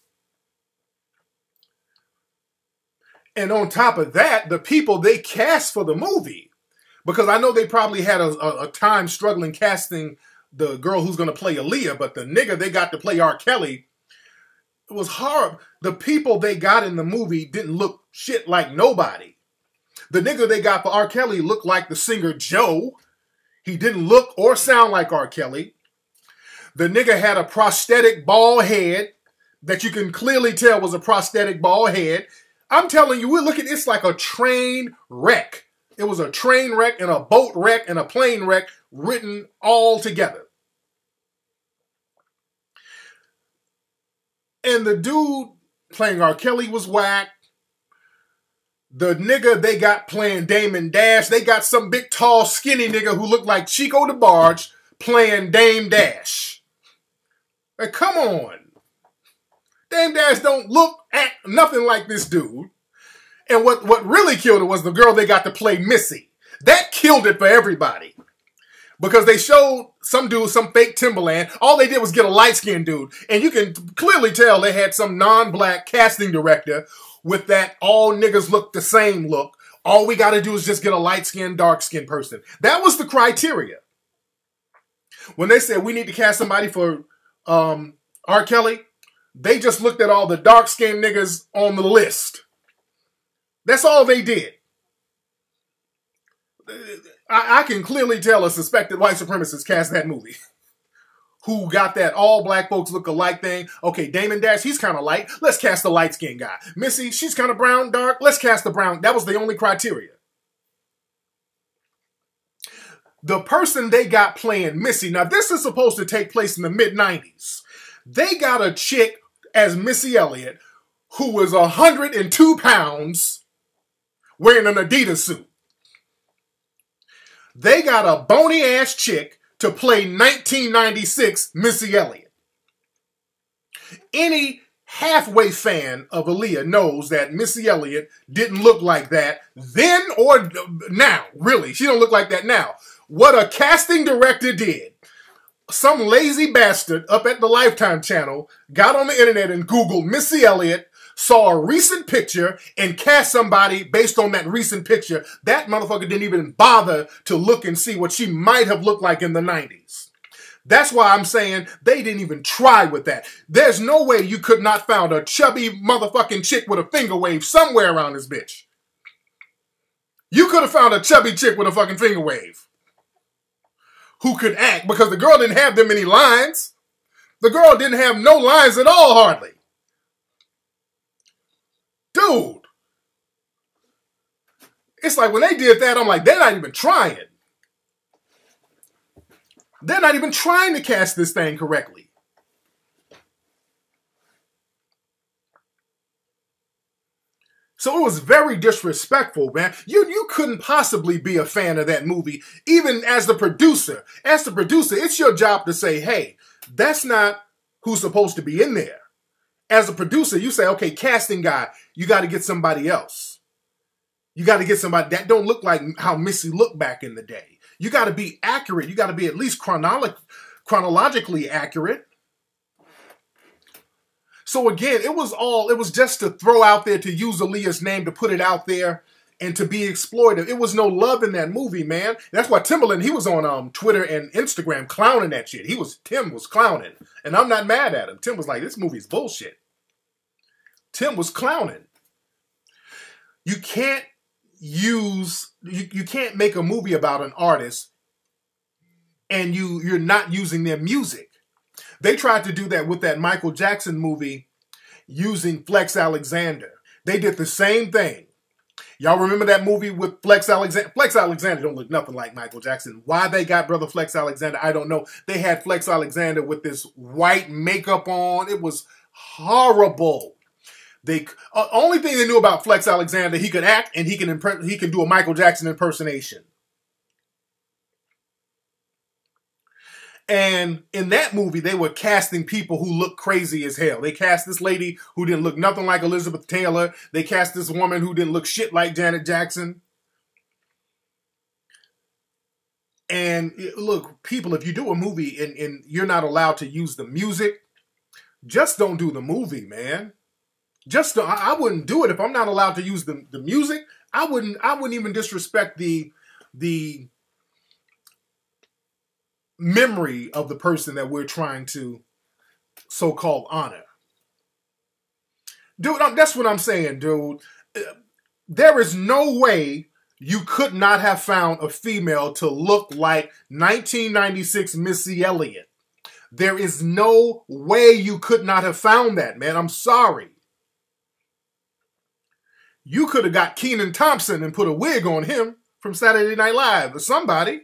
And on top of that, the people they cast for the movie, because I know they probably had a time struggling casting the girl who's going to play Aaliyah, but the nigga they got to play R. Kelly, it was hard. The people they got in the movie didn't look shit like nobody. The nigga they got for R. Kelly looked like the singer Joe. He didn't look or sound like R. Kelly. The nigga had a prosthetic bald head that you can clearly tell was a prosthetic bald head. I'm telling you, we're looking, it's like a train wreck. It was a train wreck and a boat wreck and a plane wreck written all together. And the dude playing R. Kelly was whack. The nigga they got playing Damon Dash, they got some big, tall, skinny nigga who looked like Chico DeBarge playing Dame Dash. Like, come on. Dame Dash don't act nothing like this dude. And what really killed it was the girl they got to play Missy. That killed it for everybody. Because they showed some dude, some fake Timberland. All they did was get a light-skinned dude. And you can clearly tell they had some non-black casting director with that all niggas look the same look. All we got to do is just get a light-skinned, dark-skinned person. That was the criteria. When they said we need to cast somebody for R. Kelly, they just looked at all the dark-skinned niggas on the list. That's all they did. I can clearly tell a suspected white supremacist cast that movie. Who got that all black folks look alike thing. Okay, Damon Dash, he's kind of light. Let's cast the light-skinned guy. Missy, she's kind of brown, dark. Let's cast the brown. That was the only criteria. The person they got playing Missy, now this is supposed to take place in the mid-90s. They got a chick as Missy Elliott who was 102 pounds wearing an Adidas suit. They got a bony-ass chick to play 1996 Missy Elliott. Any halfway fan of Aaliyah knows that Missy Elliott didn't look like that then or now. Really, she don't look like that now. What a casting director did, some lazy bastard up at the Lifetime channel got on the internet and Googled Missy Elliott, saw a recent picture, and cast somebody based on that recent picture. That motherfucker didn't even bother to look and see what she might have looked like in the 90s. That's why I'm saying they didn't even try with that. There's no way you could not found a chubby motherfucking chick with a finger wave somewhere around this bitch. You could have found a chubby chick with a fucking finger wave who could act, because the girl didn't have that many lines. The girl didn't have no lines at all, hardly. Dude, it's like when they did that, I'm like, they're not even trying. They're not even trying to cast this thing correctly. So it was very disrespectful, man. You couldn't possibly be a fan of that movie, even as the producer. As the producer, it's your job to say, hey, that's not who's supposed to be in there. As a producer, you say, okay, casting guy, you got to get somebody else. You got to get somebody that don't look like how Missy looked back in the day. You got to be accurate. You got to be at least chronologically accurate. So again, it was just to throw out there, to use Aaliyah's name, to put it out there and to be exploited. It was no love in that movie, man. That's why Timberland, he was on Twitter and Instagram clowning that shit. Tim was clowning. And I'm not mad at him. Tim was like, this movie's bullshit. Tim was clowning. You can't you can't make a movie about an artist and you're not using their music. They tried to do that with that Michael Jackson movie using Flex Alexander. They did the same thing. Y'all remember that movie with Flex Alexander? Flex Alexander don't look nothing like Michael Jackson. Why they got brother Flex Alexander, I don't know. They had Flex Alexander with this white makeup on. It was horrible. Only thing they knew about Flex Alexander, he could act and he can do a Michael Jackson impersonation. And in that movie, they were casting people who looked crazy as hell. They cast this lady who didn't look nothing like Elizabeth Taylor. They cast this woman who didn't look shit like Janet Jackson. And look, people, if you do a movie and you're not allowed to use the music, just don't do the movie, man. I wouldn't do it if I'm not allowed to use the music. I wouldn't even disrespect the memory of the person that we're trying to so-called honor. Dude, that's what I'm saying, dude. There is no way you could not have found a female to look like 1996 Missy Elliott. There is no way you could not have found that, man. I'm sorry. You could have got Kenan Thompson and put a wig on him from Saturday Night Live or somebody.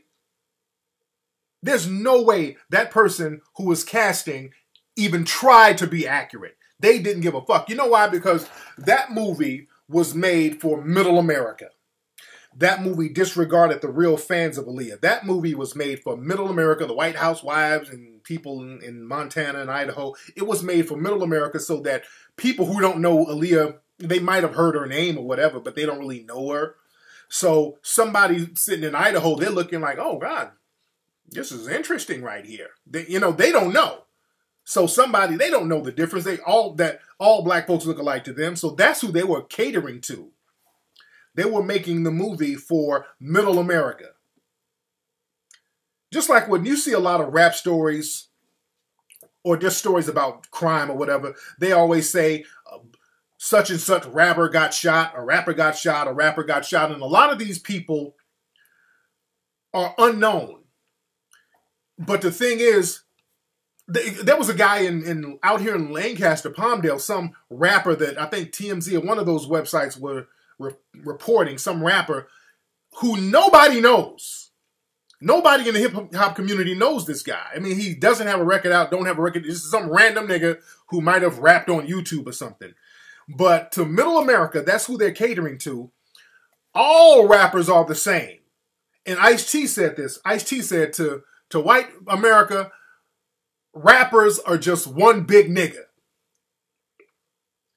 There's no way that person who was casting even tried to be accurate. They didn't give a fuck. You know why? Because that movie was made for middle America. That movie disregarded the real fans of Aaliyah. That movie was made for middle America, the white housewives and people in Montana and Idaho. It was made for middle America so that people who don't know Aaliyah, they might have heard her name or whatever, but they don't really know her. So somebody sitting in Idaho, they're looking like, oh God, This is interesting right here. They don't know. So they don't know the difference. All black folks look alike to them. So that's who they were catering to. They were making the movie for middle America. Just like when you see a lot of rap stories or just stories about crime or whatever, they always say such and such rapper got shot, a rapper got shot, a rapper got shot. And a lot of these people are unknown. But the thing is, there was a guy out here in Lancaster, Palmdale, some rapper that I think TMZ or one of those websites were reporting, some rapper who nobody knows. Nobody in the hip-hop community knows this guy. I mean, he doesn't have a record out, don't have a record. This is some random nigga who might have rapped on YouTube or something. But to middle America, that's who they're catering to. All rappers are the same. And Ice-T said this. Ice-T said to white America, rappers are just one big nigga.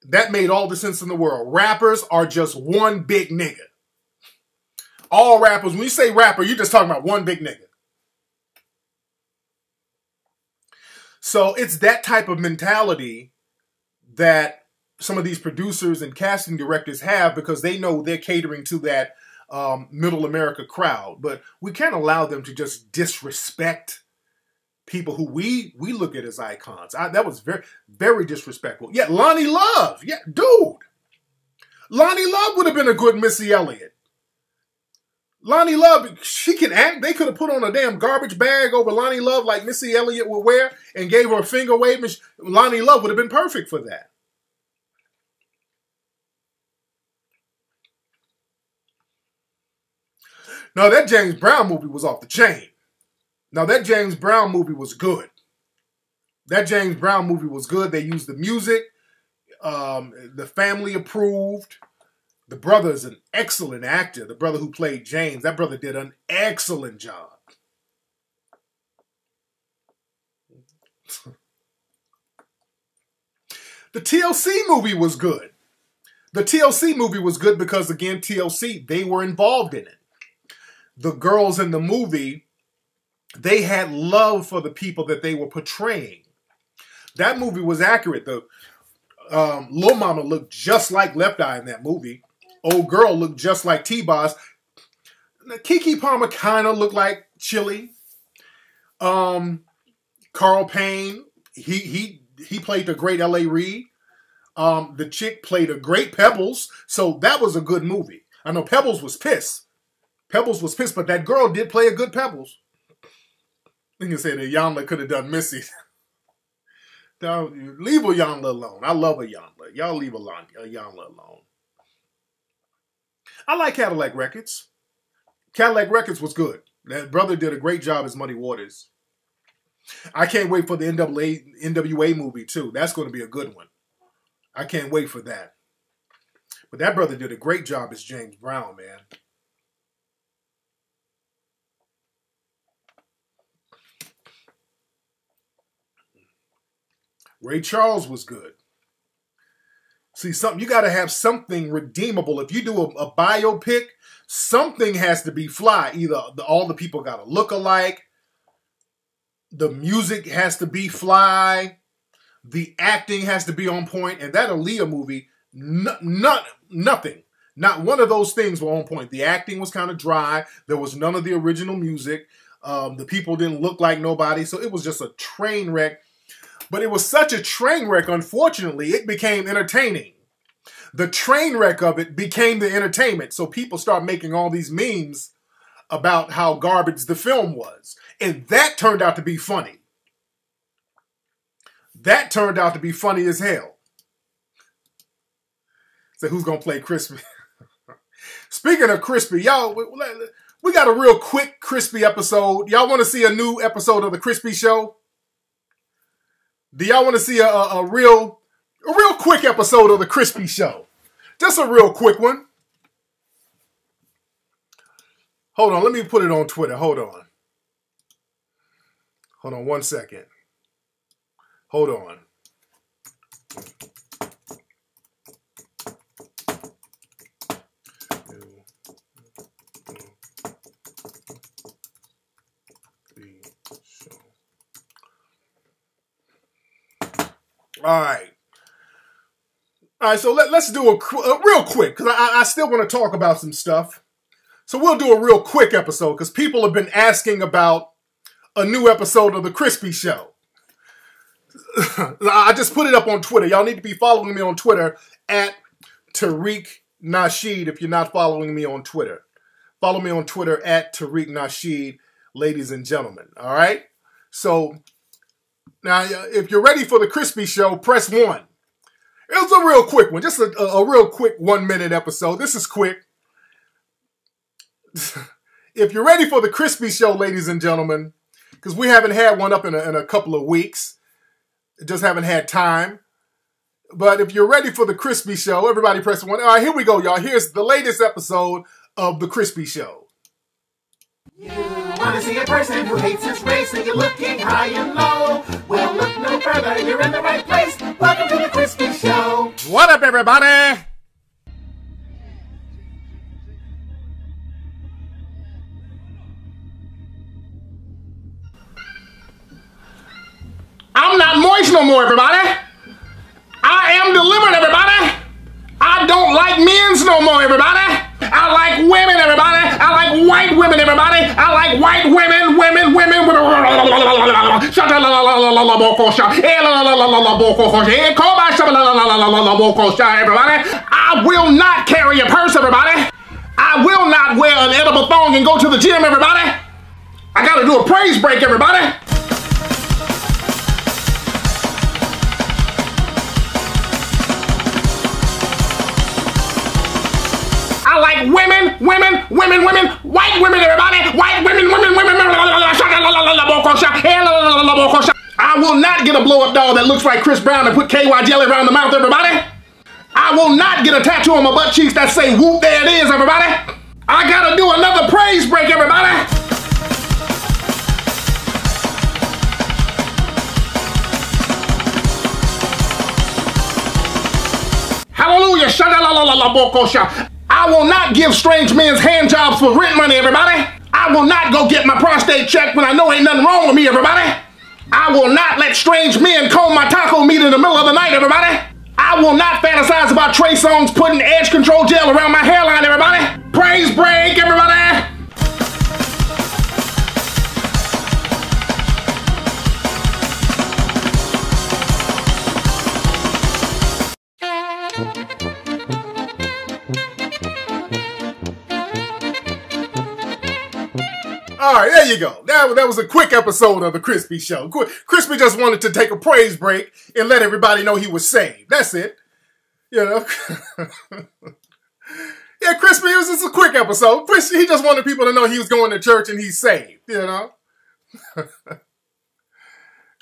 That made all the sense in the world. Rappers are just one big nigga. All rappers, when you say rapper, you're just talking about one big nigga. So it's that type of mentality that some of these producers and casting directors have because they know they're catering to that middle America crowd. But we can't allow them to just disrespect people who we look at as icons. That was very, very disrespectful. Yeah, Lonnie Love. Yeah, dude. Lonnie Love would have been a good Missy Elliott. Lonnie Love, she can act. They could have put on a damn garbage bag over Lonnie Love like Missy Elliott would wear and gave her a finger wave. Lonnie Love would have been perfect for that. No, that James Brown movie was off the chain. Now, that James Brown movie was good. That James Brown movie was good. They used the music. The family approved. The brother is an excellent actor. The brother who played James, that brother did an excellent job. The TLC movie was good. The TLC movie was good because, again, TLC, they were involved in it. The girls in the movie, they had love for the people that they were portraying. That movie was accurate. The Lil Mama looked just like Left Eye in that movie. Old girl looked just like T-Boz. Keke Palmer kind of looked like Chili. Carl Payne, he played the great L.A. Reid. The chick played a great Pebbles. So that was a good movie. I know Pebbles was pissed. Pebbles was pissed, but that girl did play a good Pebbles. You can say that Iyanla could have done Missy. Leave Iyanla alone. I love Iyanla. Y'all leave Iyanla alone. I like Cadillac Records. Cadillac Records was good. That brother did a great job as Muddy Waters. I can't wait for the NWA movie, too. That's going to be a good one. I can't wait for that. But that brother did a great job as James Brown, man. Ray Charles was good. See, you got to have something redeemable. If you do a biopic, something has to be fly. Either all the people got to look alike, the music has to be fly, the acting has to be on point. And that Aaliyah movie, nothing. Not one of those things were on point. The acting was kind of dry. There was none of the original music. The people didn't look like nobody. So it was just a train wreck. But it was such a train wreck, unfortunately, it became entertaining. The train wreck of it became the entertainment. So people start making all these memes about how garbage the film was. And that turned out to be funny. That turned out to be funny as hell. So who's going to play Crispy? Speaking of Crispy, y'all, we got a real quick Crispy episode. Y'all want to see a new episode of The Crispy Show? Do y'all want to see a real quick episode of The Crispy Show? Just a real quick one. Hold on, let me put it on Twitter. Hold on. Hold on 1 second. Hold on. All right. All right, so let's do a real quick, because I still want to talk about some stuff. So we'll do a real quick episode, because people have been asking about a new episode of The Crispy Show. I just put it up on Twitter. Y'all need to be following me on Twitter at Tariq Nasheed if you're not following me on Twitter. Follow me on Twitter at Tariq Nasheed, ladies and gentlemen. All right? So, now, if you're ready for The Crispy Show, press 1. It was a real quick one. Just a real quick 1-minute episode. This is quick. If you're ready for The Crispy Show, ladies and gentlemen, because we haven't had one up in a couple of weeks. Just haven't had time. But if you're ready for The Crispy Show, everybody press 1. All right, here we go, y'all. Here's the latest episode of The Crispy Show. You want to see a person who hates his race and you're looking high and low? Well, look no further. You're in the right place. Welcome to The Crispy Show. What up, everybody? I'm not moist no more, everybody. I am delivered, everybody. I don't like men's no more, everybody. I like women, everybody. I like white women, everybody. I like white women. Everybody. I will not carry a purse, everybody. I will not wear an edible thong and go to the gym, everybody. I gotta do a praise break, everybody. I like women, white women, everybody, white women. I will not get a blow-up doll that looks like Chris Brown and put KY jelly around the mouth, everybody. I will not get a tattoo on my butt cheeks that say, whoop, there it is, everybody. I gotta do another praise break, everybody. Hallelujah. I will not give strange men's hand jobs for rent money, everybody. I will not go get my prostate checked when I know ain't nothing wrong with me, everybody. I will not let strange men comb my taco meat in the middle of the night, everybody. I will not fantasize about Trey Songz putting edge control gel around my hairline, everybody. Praise break, everybody. All right, there you go. That was a quick episode of The Crispy Show. Crispy just wanted to take a praise break and let everybody know he was saved. That's it. You know? Yeah, Crispy, it was just a quick episode. He just wanted people to know he was going to church and he's saved, you know?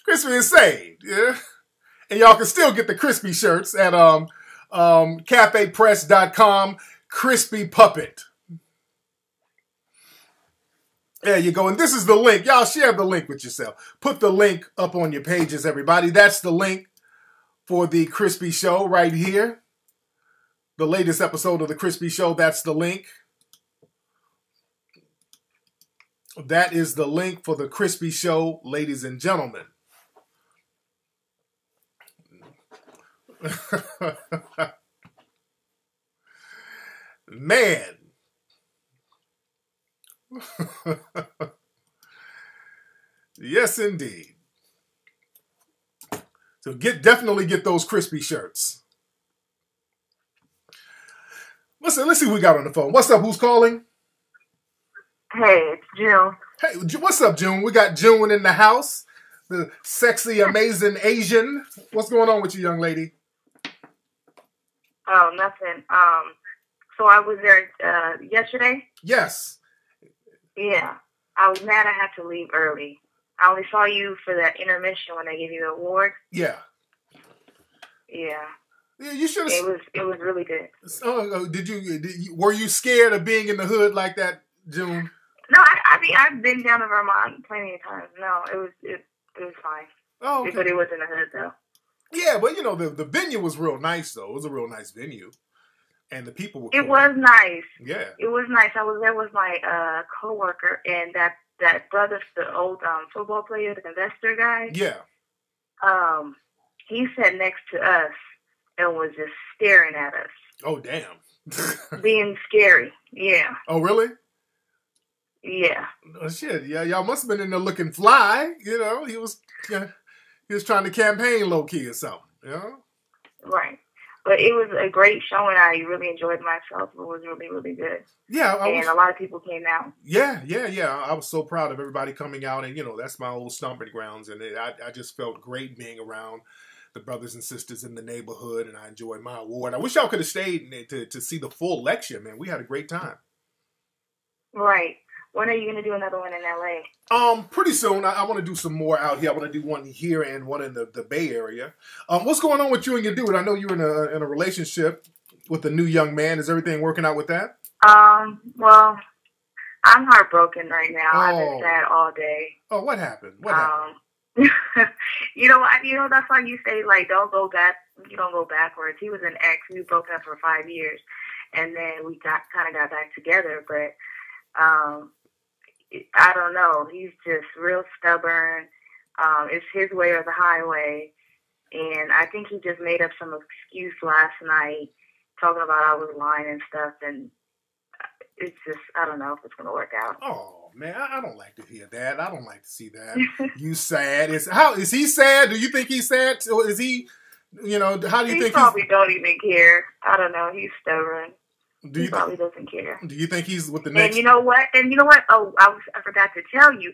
Crispy is saved, yeah? And y'all can still get the Crispy shirts at cafepress.com, Crispy Puppet. There you go. And this is the link. Y'all share the link with yourself. Put the link up on your pages, everybody. That's the link for The Crispy Show right here. The latest episode of The Crispy Show, that's the link. That is the link for The Crispy Show, ladies and gentlemen. Man. Yes, indeed. So definitely get those Crispy shirts. Let's see who we got on the phone. What's up? Who's calling? Hey, it's June. Hey, what's up, June? We got June in the house. The sexy, amazing Asian. What's going on with you, young lady? Oh, nothing. So I was there yesterday. Yes. Yeah. I was mad I had to leave early. I only saw you for that intermission when they gave you the award. Yeah. Yeah. Yeah, you should have. It was really good. Were you scared of being in the hood like that, June? No, I mean I've been down to Vermont plenty of times. No, it was fine. Oh, okay. But it was in the hood though. Yeah, but you know the venue was real nice though. It was a real nice venue, and the people were. It was nice. Yeah. It was nice. I was there with my coworker and that brother, the old football player, the investor guy. Yeah. he sat next to us and was just staring at us. Oh, damn. Being scary. Yeah. Oh, really? Yeah. Oh, shit. Yeah, y'all must have been in there looking fly. You know, he was trying to campaign low key or something. You know? Right. But it was a great show, and I really enjoyed myself. It was really, really good. Yeah. A lot of people came out. Yeah. I was so proud of everybody coming out, and, that's my old stomping grounds, and I just felt great being around the brothers and sisters in the neighborhood, and I enjoyed my award. I wish y'all could have stayed to see the full lecture, man. We had a great time. Right. When are you going to do another one in LA? Pretty soon. I want to do some more out here. I want to do one here and one in the Bay Area. What's going on with you and your dude? I know you're in a relationship with a new young man. Is everything working out with that? Well, I'm heartbroken right now. I've been sad all day. Oh, what happened? What happened? You know, that's why you say, like, don't go back. You don't go backwards. He was an ex. We were broken up for 5 years, and then we got back together. But I don't know. He's just real stubborn. It's his way or the highway, and I think he just made up some excuse last night, talking about I was lying and stuff, and it's just, I don't know if it's going to work out. Oh, man, I don't like to hear that. I don't like to see that. You sad. Is he sad? Do you think he's sad? Or is he, how do you think he probably don't even care. I don't know. He's stubborn. He probably doesn't care. Do you think he's with the next? And you know what? Oh, I forgot to tell you.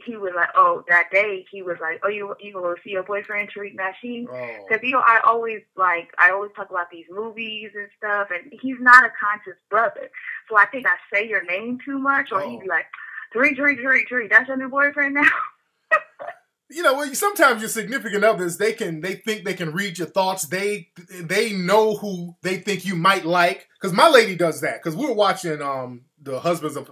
He was like, that day he was like, you gonna see your boyfriend Tariq Nasheed? Because I always talk about these movies and stuff, and he's not a conscious brother. So I think I say your name too much, or he'd be like, Tariq, that's your new boyfriend now. Sometimes your significant others, they think they can read your thoughts. They know who they think you might like. Because my lady does that. Because we were watching the Husbands of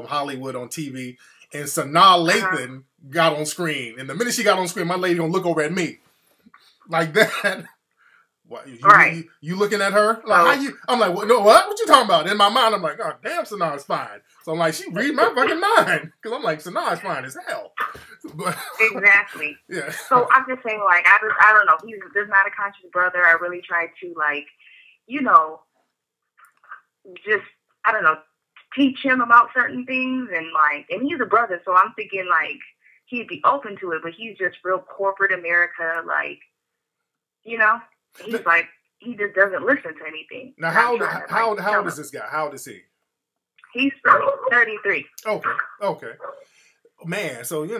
Hollywood on TV, and Sanaa Lathan got on screen. And the minute she got on screen, my lady gonna look over at me like that. What, you looking at her? Like, how you? I'm like, what? No, what? What you talking about? In my mind, I'm like, oh, damn, Sanaa's fine. So I'm like, she read my fucking mind. Because I'm like, Sanaa's fine as hell. But, exactly. Yeah. So I'm just saying, like, I don't know. He's not a conscious brother. I really tried to, like, just, I don't know, teach him about certain things. And he's a brother. So I'm thinking, like, he'd be open to it. But he's just real corporate America, like, He's like, he just doesn't listen to anything. Now, how old is this guy? How old is he? He's 33. Okay. Man, so, Yeah,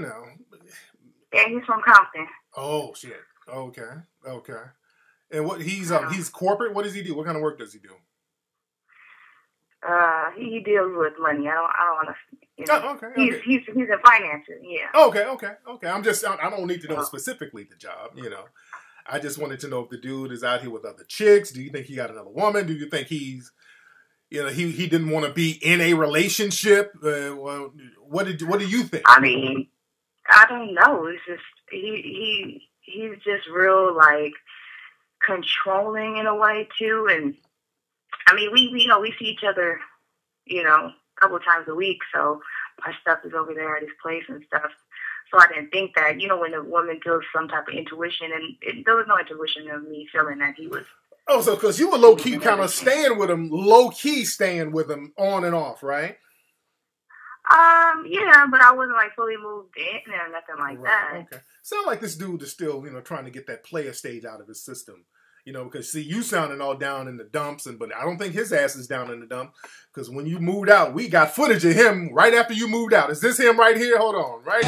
he's from Compton. Oh, shit. Okay. And what, he's corporate? What does he do? What kind of work does he do? He deals with money. I don't want to. Okay. He's in finances. Yeah. Okay. I don't need to know specifically the job. I just wanted to know if the dude is out here with other chicks. Do you think he got another woman? Do you think he's, he didn't want to be in a relationship? What do you think? I mean, I don't know. It's just he's just real, like, controlling in a way too. And I mean, we see each other, a couple of times a week. So my stuff is over there at his place and stuff. So I didn't think that, when a woman feels some type of intuition, and there was no intuition of me feeling that he was. Oh, so because you were low-key kind of staying with him on and off, right? Yeah, but I wasn't, like, fully moved in or nothing like that. Okay. Sound like this dude is still, trying to get that player stage out of his system. Because, see, you sounding all down in the dumps, but I don't think his ass is down in the dump. Because when you moved out, we got footage of him right after you moved out. Is this him right here? Hold on. Right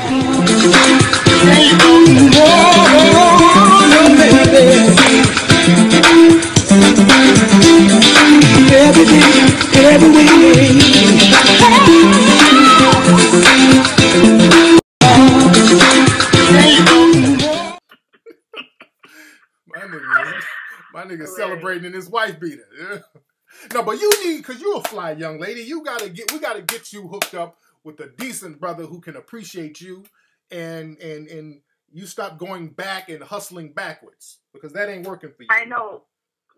My nigga celebrating his wife beater. Yeah. No, but you need, because you're a fly young lady, we gotta get you hooked up with a decent brother who can appreciate you, and you stop going back and hustling backwards, because that ain't working for you. I know,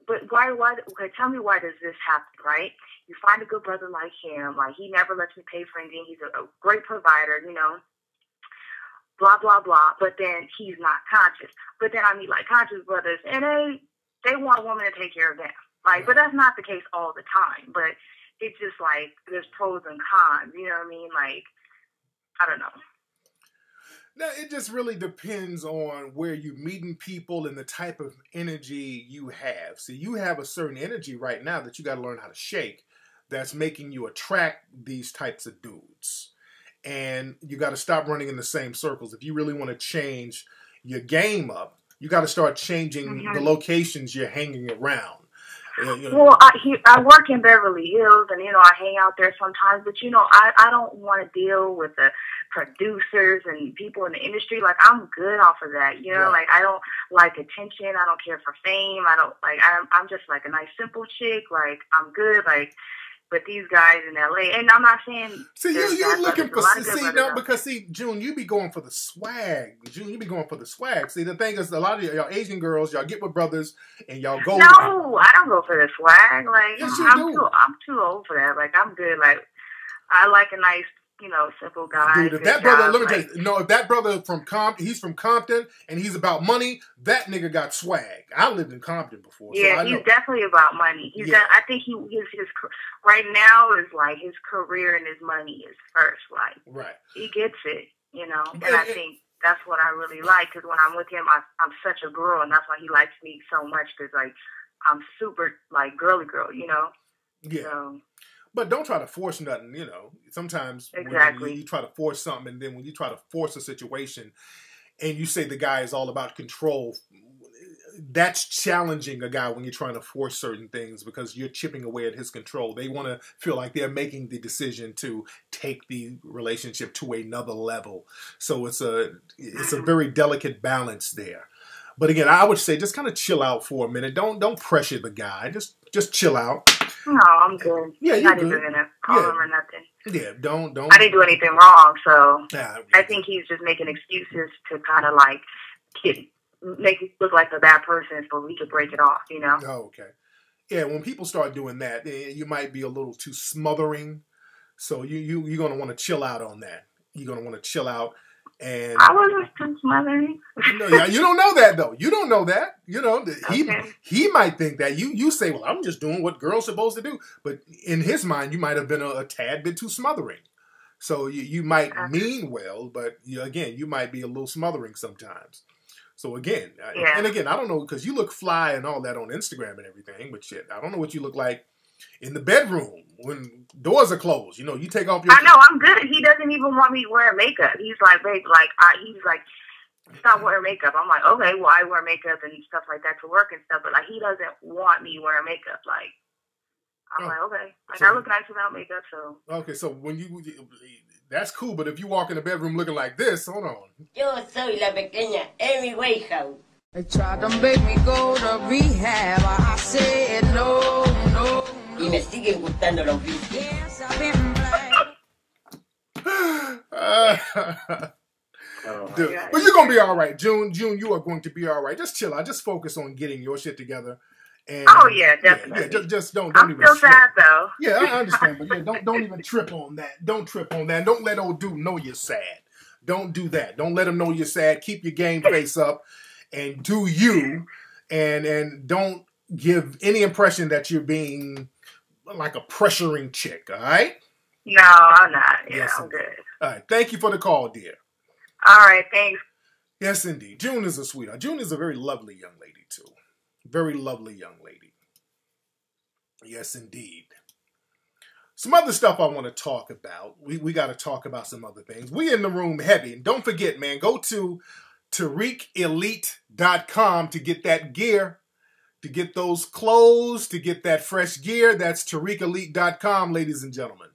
but why? Okay, tell me, why does this happen? Right? You find a good brother like him, like, he never lets me pay for anything. He's a great provider, blah, blah, blah, but then he's not conscious. But then I meet like conscious brothers, and they want a woman to take care of them. Like, but that's not the case all the time. But it's just like there's pros and cons. You know what I mean? Like, I don't know. Now, it just really depends on where you're meeting people and the type of energy you have. See, you have a certain energy right now that you got to learn how to shake that's making you attract these types of dudes. And you got to stop running in the same circles. If you really want to change your game up, you got to start changing the locations you're hanging around. Well, I work in Beverly Hills, and, you know, I hang out there sometimes, but, you know, I don't want to deal with the producers and people in the industry. Like, I'm good off of that, you know, like, I don't like attention. I don't care for fame. I don't, like, I'm just, like, a nice, simple chick. Like, I'm good, like, but these guys in LA, and I'm not saying. See, you're looking for, because June, you be going for the swag. June, you be going for the swag. See, the thing is, a lot of y'all Asian girls, y'all get with brothers and y'all go. No, I don't go for the swag. Like, yes, I'm too old for that. Like, I'm good. Like, I like a nice, you know, simple guy. Dude, if that brother, let me tell you, no, if that brother from Compton, he's from Compton and he's about money, that nigga got swag. I lived in Compton before. Yeah, so he's definitely about money. I think his right now is like his career and his money is first. Like, right, he gets it, you know, and I think that's what I really like, because when I'm with him, I'm such a girl, and that's why he likes me so much, because like I'm super like girly girl, you know. Yeah. So, but don't try to force nothing, you know. Sometimes when you try to force something, and then when you try to force a situation and you say the guy is all about control, that's challenging a guy when you're trying to force certain things, because you're chipping away at his control. They want to feel like they're making the decision to take the relationship to another level. So it's a very delicate balance there. But again, I would say just kind of chill out for a minute. Don't pressure the guy. Just chill out. No, I'm good. Yeah, you're I didn't do anything or nothing. Yeah, don't. I didn't do anything wrong, so Nah, I think he's just making excuses to kind of like make it look like a bad person so we could break it off, you know? Oh, okay. Yeah, when people start doing that, you might be a little too smothering. So you're gonna want to chill out on that. You're gonna want to chill out. And I wasn't too smothering. No, yeah, you don't know that though. You don't know that. You know, Okay. he might think that you say, well, I'm just doing what girls supposed to do. But in his mind, you might have been a tad bit too smothering. So you might mean well, but you might be a little smothering sometimes. So again, and again, I don't know, because you look fly and all that on Instagram and everything, but shit, I don't know what you look like in the bedroom when doors are closed. You know, you take off your. I know, I'm good. He doesn't even want me wearing makeup. He's like, babe, he's like, stop wearing makeup. I'm like, okay, well, I wear makeup and stuff like that to work and stuff, but like, he doesn't want me wearing makeup. Like, I'm like, okay, like, so, I look nice without makeup, so. Okay, so when that's cool, but if you walk in the bedroom looking like this, hold on. Yo soy la pequeña Amy Winehouse. They tried to make me go to rehab. I said no. Y me siguen gustando los vicios. Yes, I've been black. Dude, but you're gonna be all right, June. You are going to be all right. Just chill out. Just focus on getting your shit together. And, oh yeah, definitely. Yeah, just don't I'm even. I'm still sad though. Yeah, I understand, but yeah, don't even trip on that. Don't trip on that. Don't let old dude know you're sad. Don't do that. Don't let him know you're sad. Keep your game face up, and do you, and don't give any impression that you're being like a pressuring chick. All right? No, I'm not. Yeah, yes, I'm good. All right. Thank you for the call, dear. All right, thanks. Yes, indeed. June is a sweetheart. June is a very lovely young lady too. Very lovely young lady. Yes, indeed. Some other stuff I want to talk about. We got to talk about some other things. We in the room heavy. And don't forget, man, go to TariqElite.com to get that gear, to get those clothes, to get that fresh gear. That's TariqElite.com, ladies and gentlemen,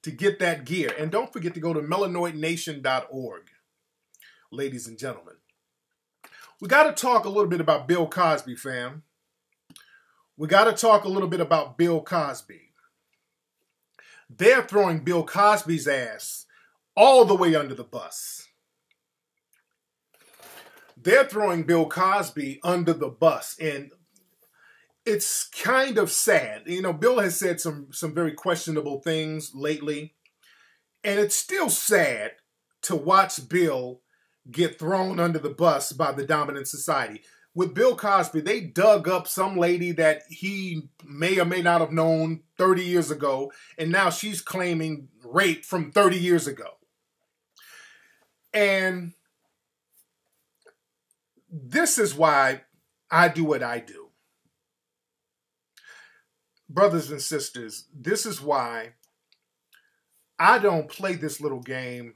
to get that gear. And don't forget to go to melanoidnation.org, ladies and gentlemen. We got to talk a little bit about Bill Cosby, fam. We got to talk a little bit about Bill Cosby. They're throwing Bill Cosby's ass all the way under the bus. They're throwing Bill Cosby under the bus, and it's kind of sad. You know, Bill has said some very questionable things lately, and it's still sad to watch Bill get thrown under the bus by the dominant society. With Bill Cosby, they dug up some lady that he may or may not have known 30 years ago, and now she's claiming rape from 30 years ago. And this is why I do what I do. Brothers and sisters, this is why I don't play this little game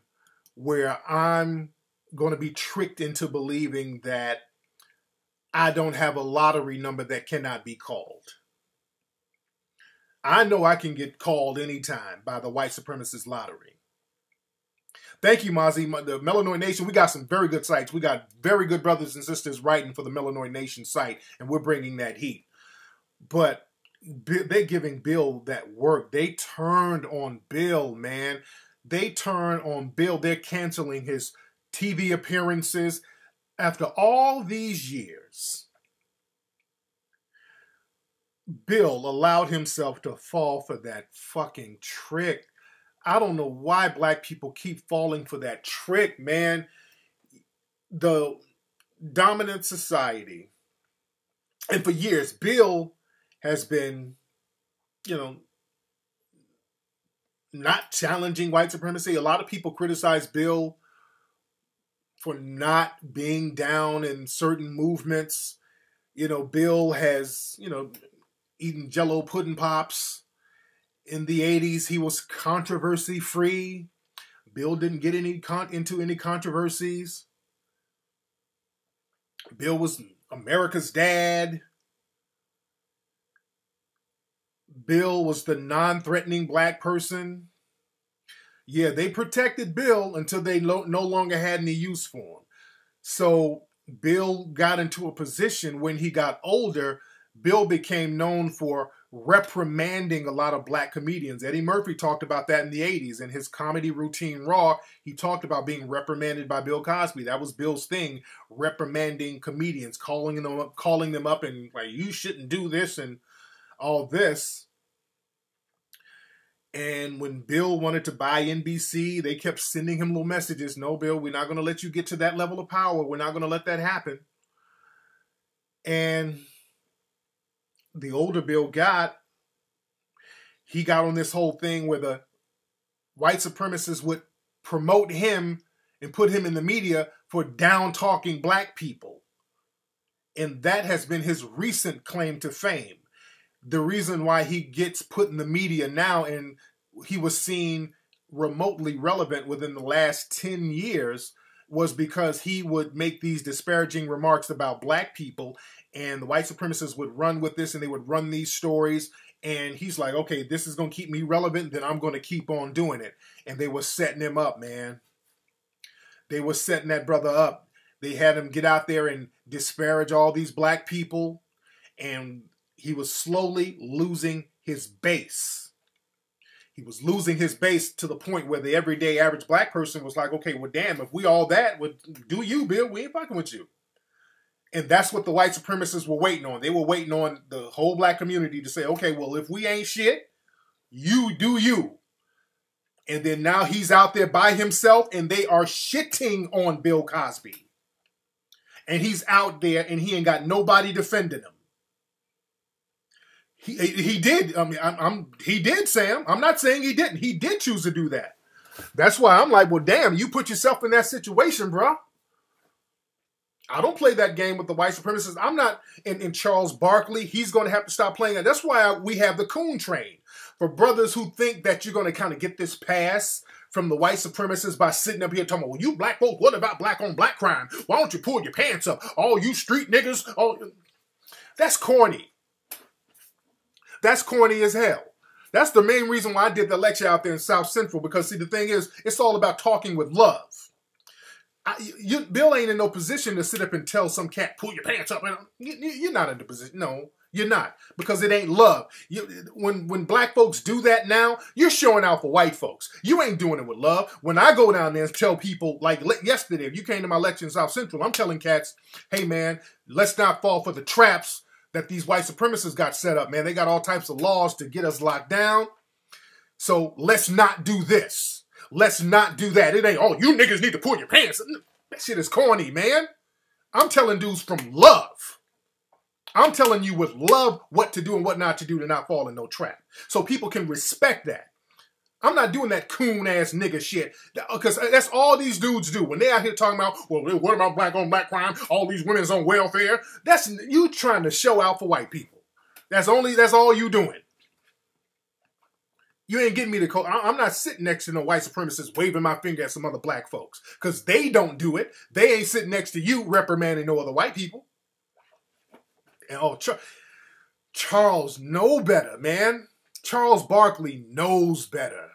where I'm going to be tricked into believing that I don't have a lottery number that cannot be called. I know I can get called anytime by the white supremacist lottery. Thank you, Mozzie. The Melanoid Nation, we got some very good sites. We got very good brothers and sisters writing for the Melanoid Nation site, and we're bringing that heat. But they're giving Bill that work. They turned on Bill, man. They turned on Bill. They're canceling his TV appearances. After all these years, Bill allowed himself to fall for that fucking trick. I don't know why black people keep falling for that trick, man. The dominant society. And for years, Bill has been, not challenging white supremacy. A lot of people criticize Bill for not being down in certain movements. Bill has, eaten Jell-O pudding pops. In the 80s, he was controversy-free. Bill didn't get into any controversies. Bill was America's dad. Bill was the non-threatening black person. Yeah, they protected Bill until they no longer had any use for him. So Bill got into a position when he got older. Bill became known for reprimanding a lot of black comedians. Eddie Murphy talked about that in the 80s. In his comedy routine, Raw, he talked about being reprimanded by Bill Cosby. That was Bill's thing, reprimanding comedians, calling them up and like, you shouldn't do this and all this. And when Bill wanted to buy NBC, they kept sending him little messages. No, Bill, we're not going to let you get to that level of power. We're not going to let that happen. And the older Bill got, he got on this whole thing where the white supremacists would promote him and put him in the media for down-talking black people. And that has been his recent claim to fame. The reason why he gets put in the media now, and he was seen remotely relevant within the last 10 years, was because he would make these disparaging remarks about black people, and the white supremacists would run with this, and they would run these stories, and he's like, okay, this is going to keep me relevant, then I'm going to keep on doing it. And they were setting him up, man. They were setting that brother up. They had him get out there and disparage all these black people, and he was slowly losing his base. He was losing his base to the point where the everyday average black person was like, okay, well, damn, if we all that, would do you, Bill, we ain't fucking with you. And that's what the white supremacists were waiting on. They were waiting on the whole black community to say, okay, well, if we ain't shit, you do you. And then now he's out there by himself, and they are shitting on Bill Cosby. And he's out there, and he ain't got nobody defending him. He did. I mean, he did, Sam. I'm not saying he didn't. He did choose to do that. That's why I'm like, well, damn, you put yourself in that situation, bro. I don't play that game with the white supremacists. I'm not in Charles Barkley. He's going to have to stop playing that. That's why we have the coon train. For brothers who think that you're going to kind of get this pass from the white supremacists by sitting up here talking about, well, you black folks, what about black on black crime? Why don't you pull your pants up? All you street niggas. That's corny. That's corny as hell. That's the main reason why I did the lecture out there in South Central, because, see, the thing is, it's all about talking with love. Bill ain't in no position to sit up and tell some cat, pull your pants up. You're not in the position. No, you're not, because it ain't love. When black folks do that now, you're showing out for white folks. You ain't doing it with love. When I go down there and tell people, like yesterday, if you came to my lecture in South Central, I'm telling cats, hey, man, let's not fall for the traps that these white supremacists got set up, man. They got all types of laws to get us locked down. So let's not do this. let's not do that. It ain't, oh, you niggas need to pull your pants. That shit is corny, man. I'm telling dudes from love. I'm telling you with love what to do and what not to do to not fall in no trap. So people can respect that. I'm not doing that coon-ass nigga shit. Because that's all these dudes do. When they out here talking about, well, what about black on black crime? All these women's on welfare. That's you trying to show out for white people. That's all you doing. You ain't getting me to I'm not sitting next to no white supremacists waving my finger at some other black folks. Because they don't do it. They ain't sitting next to you reprimanding no other white people. And Charles know better, man. Charles Barkley knows better.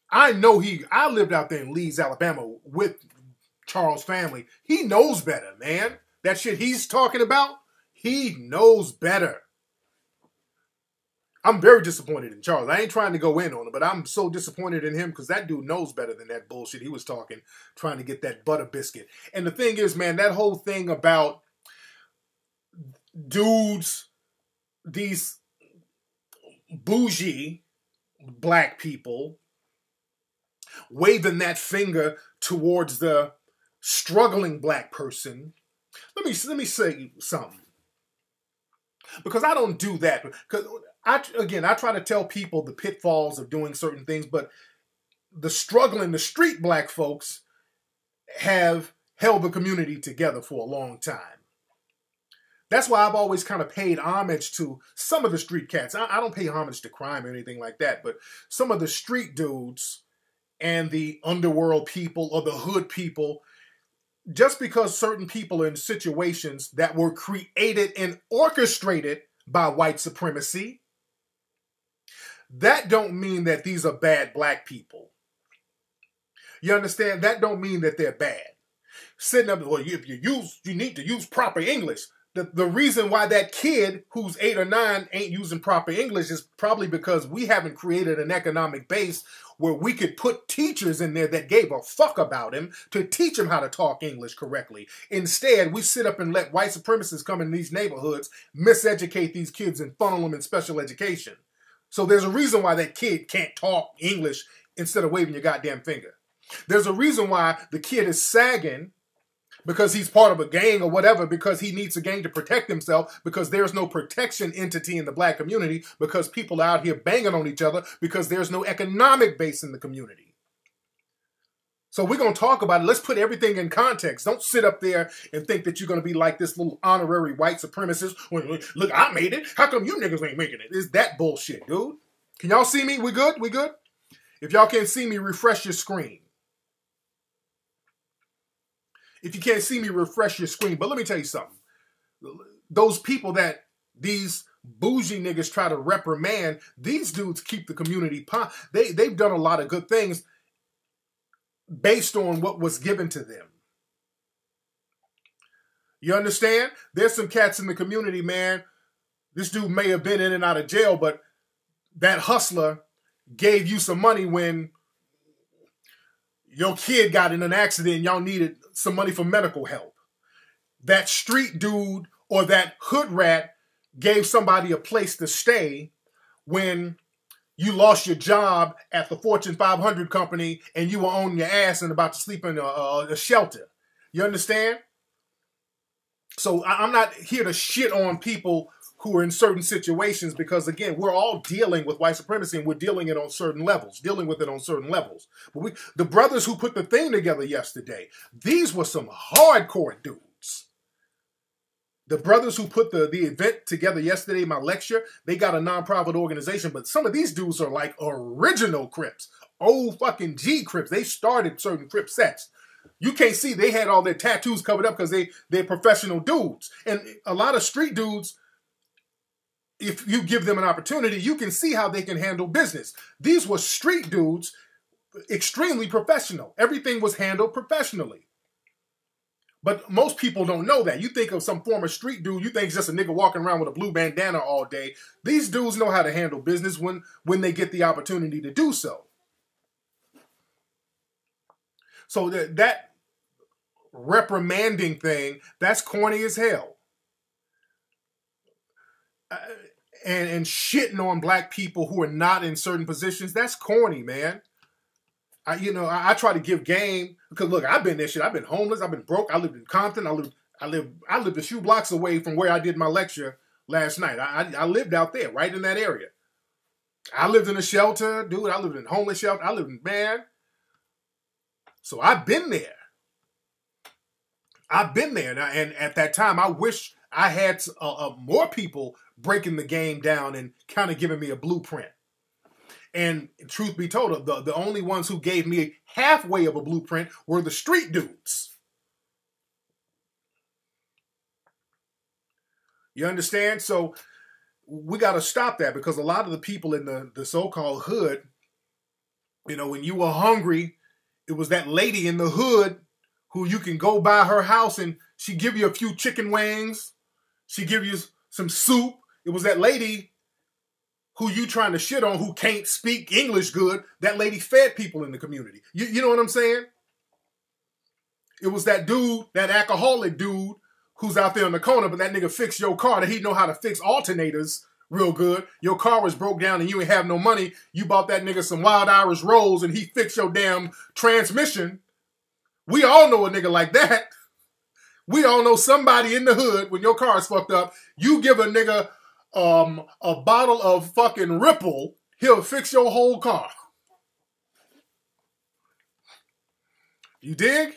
I know I lived out there in Leeds, Alabama with Charles' family. He knows better, man. That shit he's talking about, he knows better. I'm very disappointed in Charles. I ain't trying to go in on him, but I'm so disappointed in him because that dude knows better than that bullshit he was talking, trying to get that butter biscuit. And the thing is, man, that whole thing about dudes, these bougie black people, waving that finger towards the struggling black person. Let me say something. Because I don't do that. Because I try to tell people the pitfalls of doing certain things, but the struggling, the street black folks have held the community together for a long time. That's why I've always kind of paid homage to some of the street cats. I don't pay homage to crime or anything like that, but some of the street dudes and the underworld people or the hood people, just because certain people are in situations that were created and orchestrated by white supremacy, that don't mean that these are bad black people. You understand? That don't mean that they're bad. Sitting up, well, you need to use proper English. The reason why that kid who's 8 or 9 ain't using proper English is probably because we haven't created an economic base where we could put teachers in there that gave a fuck about him to teach him how to talk English correctly. Instead, we sit up and let white supremacists come in these neighborhoods, miseducate these kids and funnel them in special education. So there's a reason why that kid can't talk English instead of waving your goddamn finger. There's a reason why the kid is sagging because he's part of a gang or whatever, because he needs a gang to protect himself, because there's no protection entity in the black community, because people are out here banging on each other, because there's no economic base in the community. So we're going to talk about it. Let's put everything in context. Don't sit up there and think that you're going to be like this little honorary white supremacist. Look, I made it. How come you niggas ain't making it? It's that bullshit, dude. Can y'all see me? We good? We good? If y'all can't see me, refresh your screen. If you can't see me, refresh your screen. But let me tell you something. Those people that these bougie niggas try to reprimand, these dudes keep the community they've done a lot of good things based on what was given to them. You understand? There's some cats in the community, man. This dude may have been in and out of jail, but that hustler gave you some money when your kid got in an accident and y'all needed some money for medical help. That street dude or that hood rat gave somebody a place to stay when you lost your job at the Fortune 500 company and you were on your ass and about to sleep in a shelter. You understand? So I'm not here to shit on people who are in certain situations because, again, we're all dealing with white supremacy and we're dealing with it on certain levels. But the brothers who put the thing together yesterday, these were some hardcore dudes. The brothers who put the event together yesterday, my lecture, they got a nonprofit organization, but some of these dudes are like original Crips, old fucking G Crips. They started certain Crip sets. You can't see they had all their tattoos covered up because they're professional dudes. And a lot of street dudes, if you give them an opportunity, you can see how they can handle business. These were street dudes, extremely professional. Everything was handled professionally. But most people don't know that. You think of some former street dude, you think it's just a nigga walking around with a blue bandana all day. These dudes know how to handle business when they get the opportunity to do so. So that reprimanding thing, that's corny as hell. And shitting on black people who are not in certain positions, that's corny, man. I try to give game because look, I've been this shit. I've been homeless. I've been broke. I lived in Compton. I lived a few blocks away from where I did my lecture last night. I lived out there, right in that area. I lived in a shelter, dude. I lived in a homeless shelter. I lived in So I've been there. And at that time, I wish I had more people breaking the game down and kind of giving me a blueprint. And truth be told, the only ones who gave me halfway of a blueprint were the street dudes. You understand? So we got to stop that because a lot of the people in the so-called hood, when you were hungry, it was that lady in the hood who you can go by her house and she give you a few chicken wings. She give you some soup. It was that lady who you trying to shit on who can't speak English good. That lady fed people in the community. You know what I'm saying? It was that dude, that alcoholic dude who's out there in the corner, but that nigga fixed your car. That he know how to fix alternators real good. Your car was broke down and you ain't have no money. You bought that nigga some Wild Irish rolls and he fixed your damn transmission. We all know a nigga like that. We all know somebody in the hood when your car is fucked up. You give a nigga a bottle of fucking Ripple, he'll fix your whole car. You dig?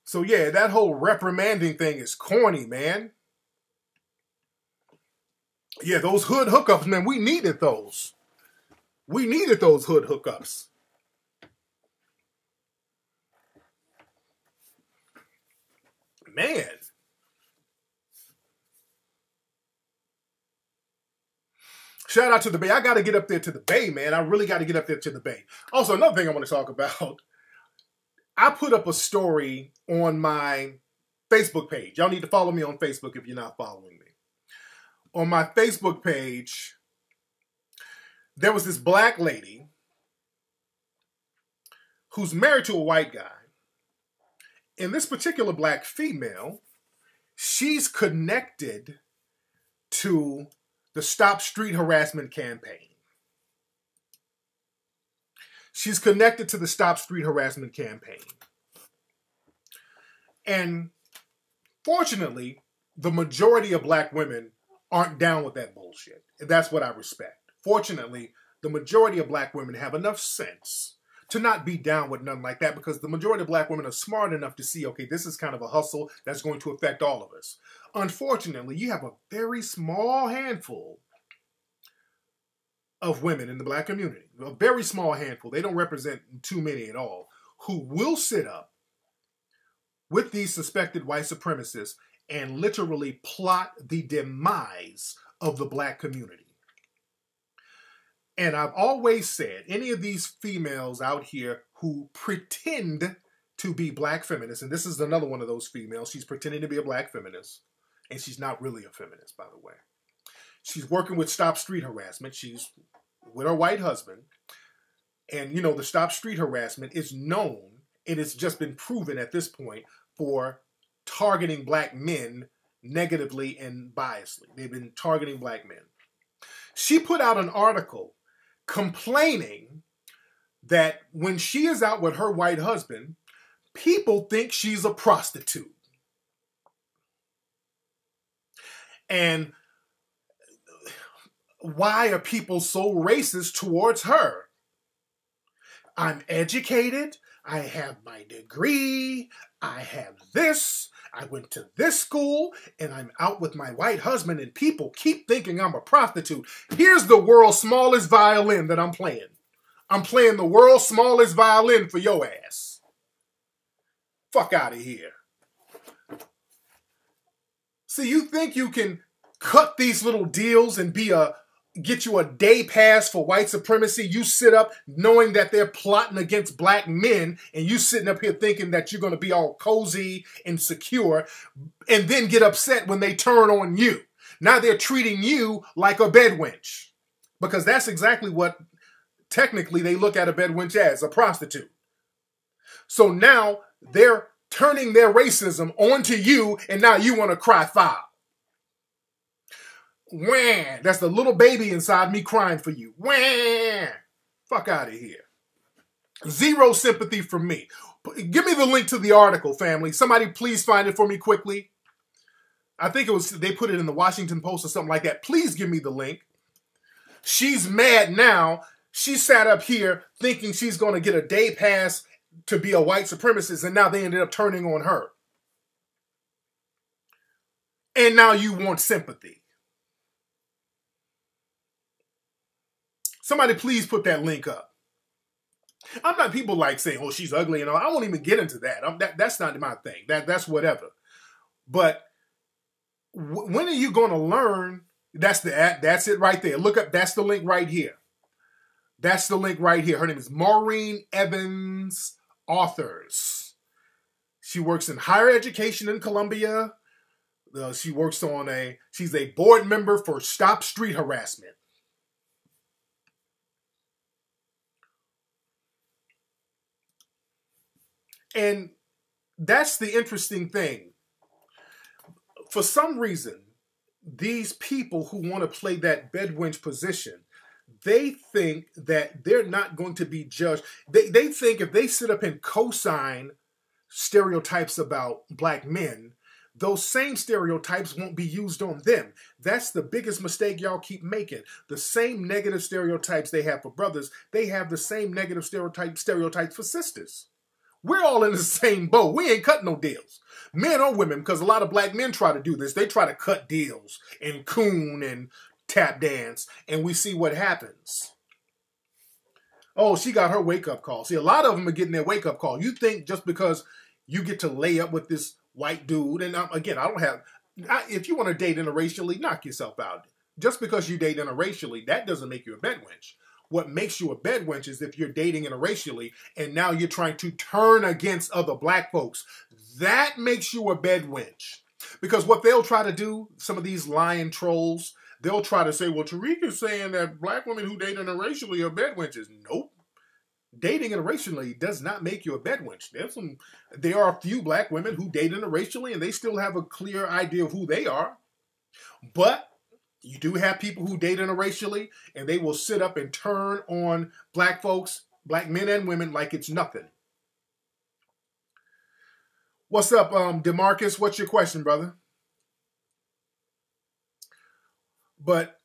So yeah, that whole reprimanding thing is corny, man. Yeah, those hood hookups, man, we needed those. We needed those hood hookups. Man. Shout out to the Bay. I got to get up there to the Bay, man. I really got to get up there to the Bay. Also, another thing I want to talk about. I put up a story on my Facebook page. Y'all need to follow me on Facebook if you're not following me. On my Facebook page, there was this black lady who's married to a white guy. And this particular black female, she's connected to the Stop Street Harassment campaign. She's connected to the Stop Street Harassment campaign. And fortunately, the majority of black women aren't down with that bullshit. And that's what I respect. Fortunately, the majority of black women have enough sense to not be down with nothing like that because the majority of black women are smart enough to see, okay, this is kind of a hustle that's going to affect all of us. Unfortunately, you have a very small handful of women in the black community, a very small handful, they don't represent too many at all, who will sit up with these suspected white supremacists and literally plot the demise of the black community. And I've always said, any of these females out here who pretend to be black feminists, and this is another one of those females, she's pretending to be a black feminist, and she's not really a feminist, by the way. She's working with Stop Street Harassment. She's with her white husband. And, you know, the Stop Street Harassment is known, and it's just been proven at this point, for targeting black men negatively and biasly. They've been targeting black men. She put out an article complaining that when she is out with her white husband, people think she's a prostitute. And why are people so racist towards her? I'm educated. I have my degree. I have this. I went to this school and I'm out with my white husband and people keep thinking I'm a prostitute. Here's the world's smallest violin that I'm playing. I'm playing the world's smallest violin for your ass. Fuck out of here. See, you think you can cut these little deals and get you a day pass for white supremacy? You sit up knowing that they're plotting against black men and you sitting up here thinking that you're going to be all cozy and secure and then get upset when they turn on you. Now they're treating you like a bedwench because that's exactly what technically they look at a bedwench as, a prostitute. So now they're turning their racism onto you and now you want to cry foul. Wham! That's the little baby inside me crying for you. Wham! Fuck out of here. Zero sympathy from me. Give me the link to the article, family. Somebody please find it for me quickly. I think it was, they put it in the Washington Post or something like that. Please give me the link. She's mad now. She sat up here thinking she's going to get a day pass to be a white supremacist, and now they ended up turning on her. And now you want sympathy. Somebody please put that link up. I'm not people like saying, oh, she's ugly and all. I won't even get into that. That's not my thing. That's whatever. But when are you going to learn? That's it right there. Look up. That's the link right here. That's the link right here. Her name is Maureen Evans Authors. She works in higher education in Columbia. She's a board member for Stop Street Harassment. And that's the interesting thing. For some reason, these people who want to play that bedwench position, they think that they're not going to be judged. They think if they sit up and co-sign stereotypes about black men, those same stereotypes won't be used on them. That's the biggest mistake y'all keep making. The same negative stereotypes they have for brothers, they have the same negative stereotypes for sisters. We're all in the same boat. We ain't cutting no deals. Men or women, because a lot of black men try to do this. They try to cut deals and coon and tap dance, and we see what happens. Oh, she got her wake-up call. See, a lot of them are getting their wake-up call. You think just because you get to lay up with this white dude, and again, if you want to date interracially, knock yourself out. Just because you date interracially, that doesn't make you a bedwench. What makes you a bedwench is if you're dating interracially and now you're trying to turn against other black folks. That makes you a bedwench. Because what they'll try to do, some of these lying trolls, they'll try to say, well, Tariq is saying that black women who date interracially are bedwenches. Nope. Dating interracially does not make you a bedwench. There are a few black women who date interracially and they still have a clear idea of who they are. But you do have people who date interracially, and they will sit up and turn on black folks, black men and women, like it's nothing. What's up, DeMarcus? What's your question, brother? But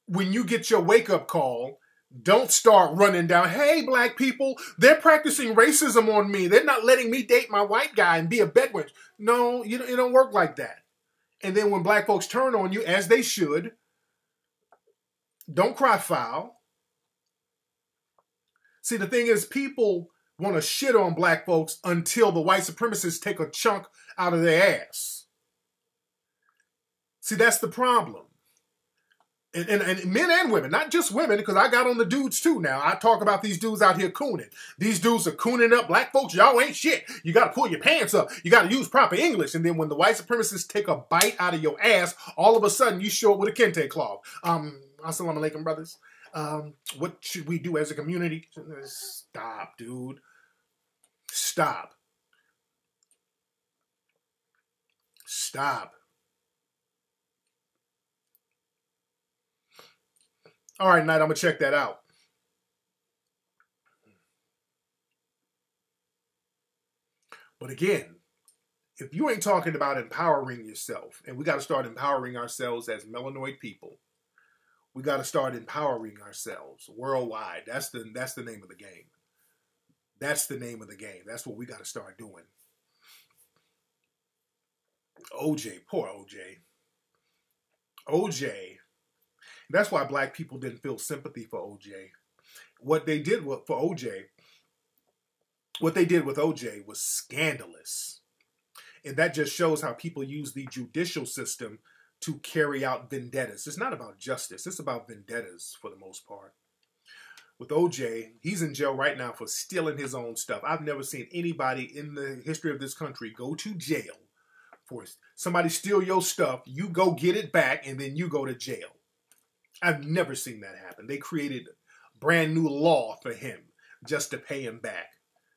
when you get your wake-up call, don't start running down, hey, black people, they're practicing racism on me. They're not letting me date my white guy and be a bedwench. No, it don't work like that. And then when black folks turn on you, as they should, don't cry foul. See, the thing is, people want to shit on black folks until the white supremacists take a chunk out of their ass. See, that's the problem. And men and women, not just women, because I got on the dudes too now. I talk about these dudes out here cooning. These dudes are cooning up black folks. Y'all ain't shit. You got to pull your pants up. You got to use proper English. And then when the white supremacists take a bite out of your ass, all of a sudden you show up with a kente cloth. Assalamu alaikum, brothers. What should we do as a community? Stop, dude. Stop. Stop. All right, Knight, I'm going to check that out. But again, if you ain't talking about empowering yourself, and we got to start empowering ourselves as melanoid people, we got to start empowering ourselves worldwide. That's the name of the game. That's the name of the game. That's what we got to start doing. OJ, poor OJ. OJ. That's why black people didn't feel sympathy for OJ. What they did with OJ was scandalous. And that just shows how people use the judicial system to carry out vendettas. It's not about justice. It's about vendettas for the most part. With OJ, he's in jail right now for stealing his own stuff. I've never seen anybody in the history of this country go to jail for somebody steal your stuff, you go get it back, and then you go to jail. I've never seen that happen. They created a brand new law for him just to pay him back.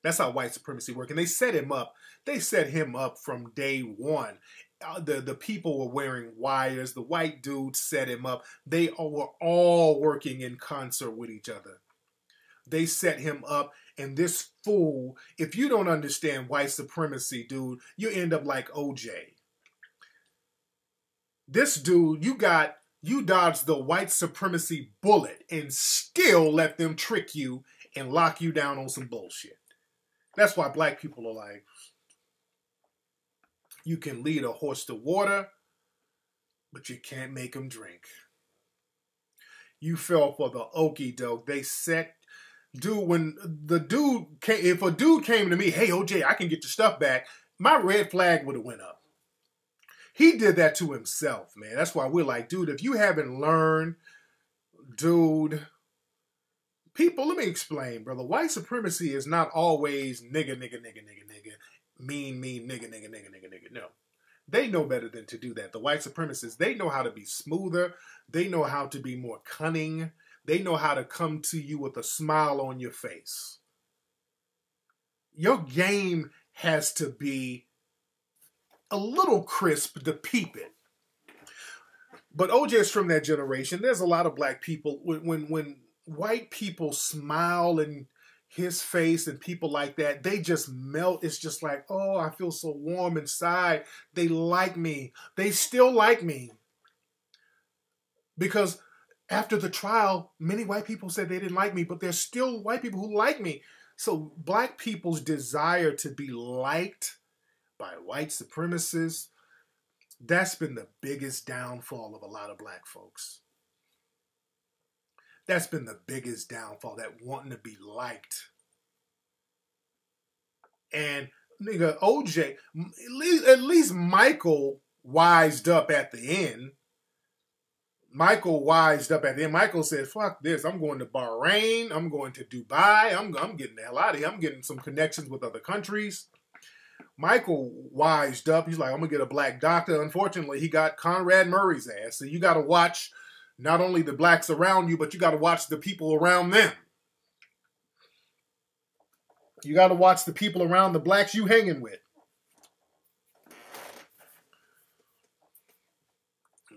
That's how white supremacy works. And they set him up. They set him up from day one. the people were wearing wires. The white dude set him up. They were all working in concert with each other. They set him up, and this fool, if you don't understand white supremacy, dude, you end up like OJ. This dude, you dodged the white supremacy bullet and still let them trick you and lock you down on some bullshit. That's why black people are like, you can lead a horse to water, but you can't make him drink. You fell for the okie doke. They set, dude, when the dude came, if a dude came to me, hey, OJ, I can get your stuff back, my red flag would have went up. He did that to himself, man. That's why we're like, dude, if you haven't learned, dude, people, let me explain, brother. White supremacy is not always nigga, mean, nigga. No. They know better than to do that. The white supremacists, they know how to be smoother. They know how to be more cunning. They know how to come to you with a smile on your face. Your game has to be a little crisp to peep it. But OJ is from that generation. There's a lot of black people. When white people smile in his face and people like that, they just melt. It's just like, oh, I feel so warm inside. They like me. They still like me. Because after the trial, many white people said they didn't like me, but there's still white people who like me. So black people's desire to be liked by white supremacists, that's been the biggest downfall of a lot of black folks. That's been the biggest downfall, that wanting to be liked. And nigga, OJ, at least Michael wised up at the end. Michael said, fuck this. I'm going to Bahrain. I'm going to Dubai. I'm getting the hell out of here. I'm getting some connections with other countries. Michael wised up. He's like, I'm going to get a black doctor. Unfortunately, he got Conrad Murray's ass. So you got to watch not only the blacks around you, but you got to watch the people around them. You got to watch the people around the blacks you hanging with.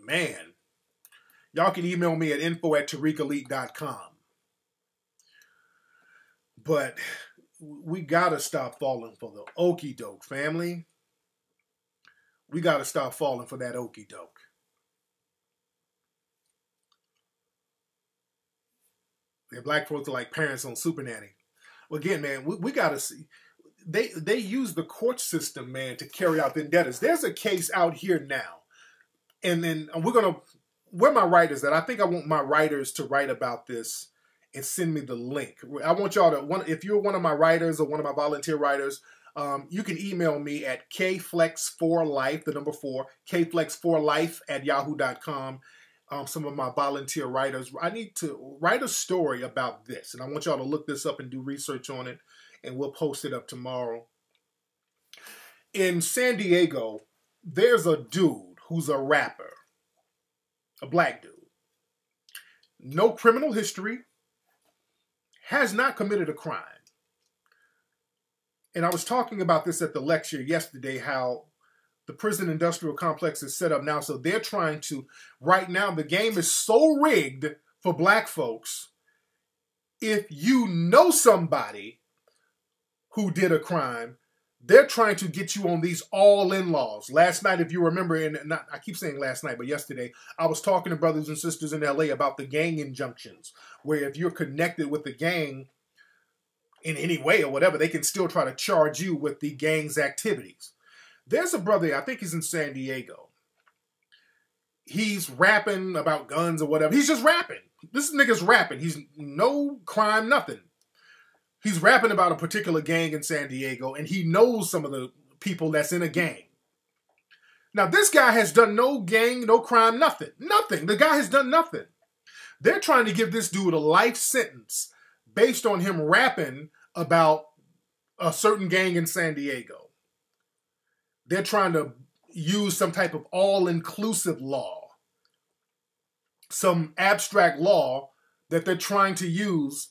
Man. Y'all can email me at info@tariqelite.com. But we got to stop falling for the okie doke, family. We got to stop falling for that okie doke. Yeah, black folks are like parents on Super Nanny. Well, again, man, we got to see. They use the court system, man, to carry out vendettas. There's a case out here now. And then we're going to, where my writers at? I think I want my writers to write about this and send me the link. I want y'all to, if you're one of my writers or one of my volunteer writers, you can email me at kflex4life, the number 4, kflex4life@yahoo.com. Some of my volunteer writers, I need to write a story about this, and I want y'all to look this up and do research on it, and we'll post it up tomorrow. In San Diego, there's a dude who's a rapper, a black dude. No criminal history, has not committed a crime. And I was talking about this at the lecture yesterday, how the prison industrial complex is set up now. So they're trying to, right now, the game is so rigged for black folks. If you know somebody who did a crime, they're trying to get you on these all-in laws. Last night, if you remember, I keep saying last night, but yesterday, I was talking to brothers and sisters in LA about the gang injunctions, where if you're connected with the gang in any way or whatever, they can still try to charge you with the gang's activities. There's a brother, I think he's in San Diego. He's rapping about guns or whatever. He's just rapping. This nigga's rapping. He's no crime, nothing. He's rapping about a particular gang in San Diego, and he knows some of the people that's in a gang. Now, this guy has done no gang, no crime, nothing. Nothing. The guy has done nothing. They're trying to give this dude a life sentence based on him rapping about a certain gang in San Diego. They're trying to use some type of all-inclusive law, some abstract law that they're trying to use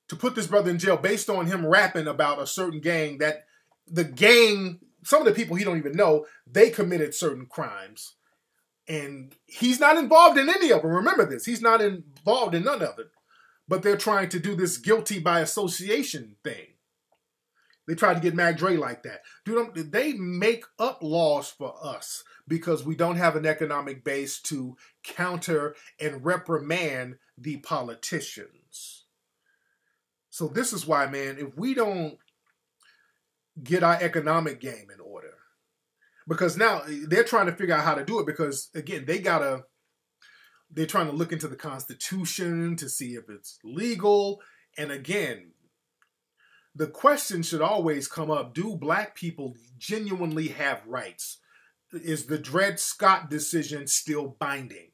to put this brother in jail based on him rapping about a certain gang that the gang some of the people he don't even know, they committed certain crimes. And he's not involved in any of them. Remember this. He's not involved in none of it. But they're trying to do this guilty by association thing. They tried to get Mac Dre like that. Dude, they make up laws for us because we don't have an economic base to counter and reprimand the politicians. So this is why, man, if we don't get our economic game in order, because now they're trying to figure out how to do it because, again, they're trying to look into the Constitution to see if it's legal. And again, the question should always come up, do black people genuinely have rights? Is the Dred Scott decision still binding?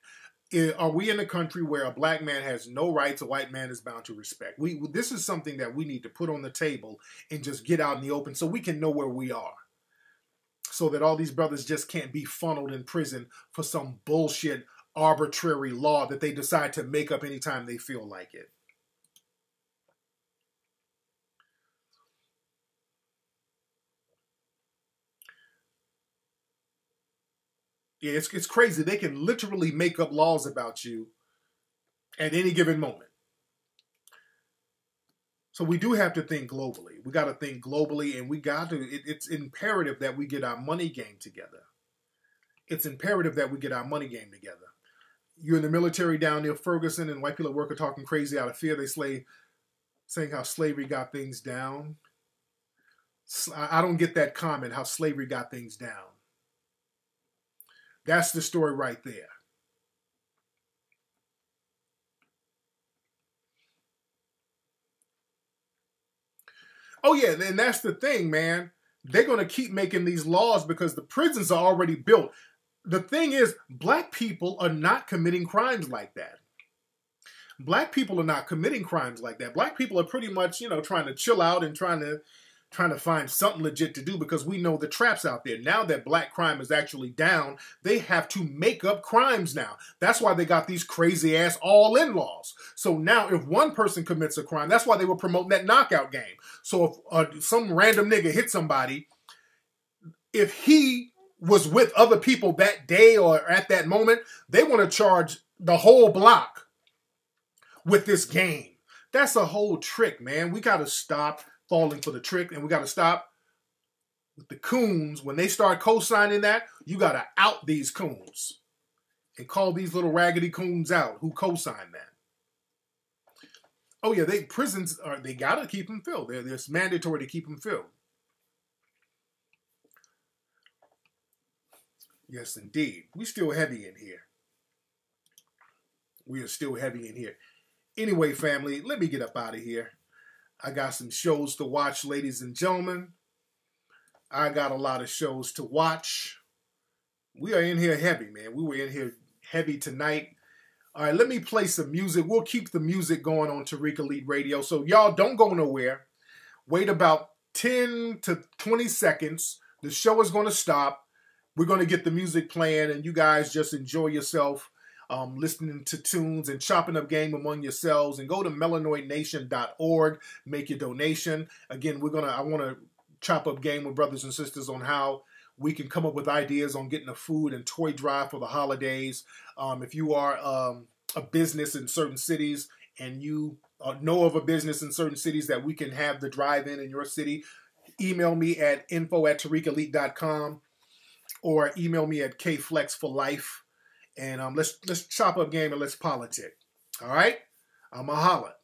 Are we in a country where a black man has no rights, a white man is bound to respect? This is something that we need to put on the table and just get out in the open so we can know where we are. So that all these brothers just can't be funneled in prison for some bullshit arbitrary law that they decide to make up anytime they feel like it. Yeah, it's crazy. They can literally make up laws about you at any given moment. So we do have to think globally. We got to think globally, and it's imperative that we get our money game together. It's imperative that we get our money game together. You're in the military down near Ferguson, and white people at work are talking crazy out of fear. They saying how slavery got things down. I don't get that comment, how slavery got things down. That's the story right there. Oh yeah, and that's the thing, man. They're going to keep making these laws because the prisons are already built. The thing is, black people are not committing crimes like that. Black people are not committing crimes like that. Black people are pretty much, trying to chill out and trying to find something legit to do because we know the traps out there. Now that black crime is actually down, they have to make up crimes now. That's why they got these crazy ass all-in laws. So now if one person commits a crime, that's why they were promoting that knockout game. So if some random nigga hit somebody, if he was with other people that day or at that moment, they want to charge the whole block with this game. That's a whole trick, man. We got to stop falling for the trick, and we got to stop with the coons. When they start co-signing that, you got to out these coons and call these little raggedy coons out who co-sign that. Oh yeah, prisons they got to keep them filled. It's mandatory to keep them filled. Yes, indeed. We still heavy in here. We are still heavy in here. Anyway, family, let me get up out of here. I got some shows to watch, ladies and gentlemen. I got a lot of shows to watch. We are in here heavy, man. We were in here heavy tonight. All right, let me play some music. We'll keep the music going on Tariq Elite Radio. So y'all don't go nowhere. Wait about 10 to 20 seconds. The show is going to stop. We're going to get the music playing, and you guys just enjoy yourself listening to tunes and chopping up game among yourselves. And go to melanoidnation.org. Make your donation. Again, I want to chop up game with brothers and sisters on how we can come up with ideas on getting a food and toy drive for the holidays. If you are a business in certain cities and you know of a business in certain cities that we can have the drive-in in your city, email me at info@tariqelite.com or email me at kflexforlife. And let's chop up game and let's politic. All right? I'ma holla.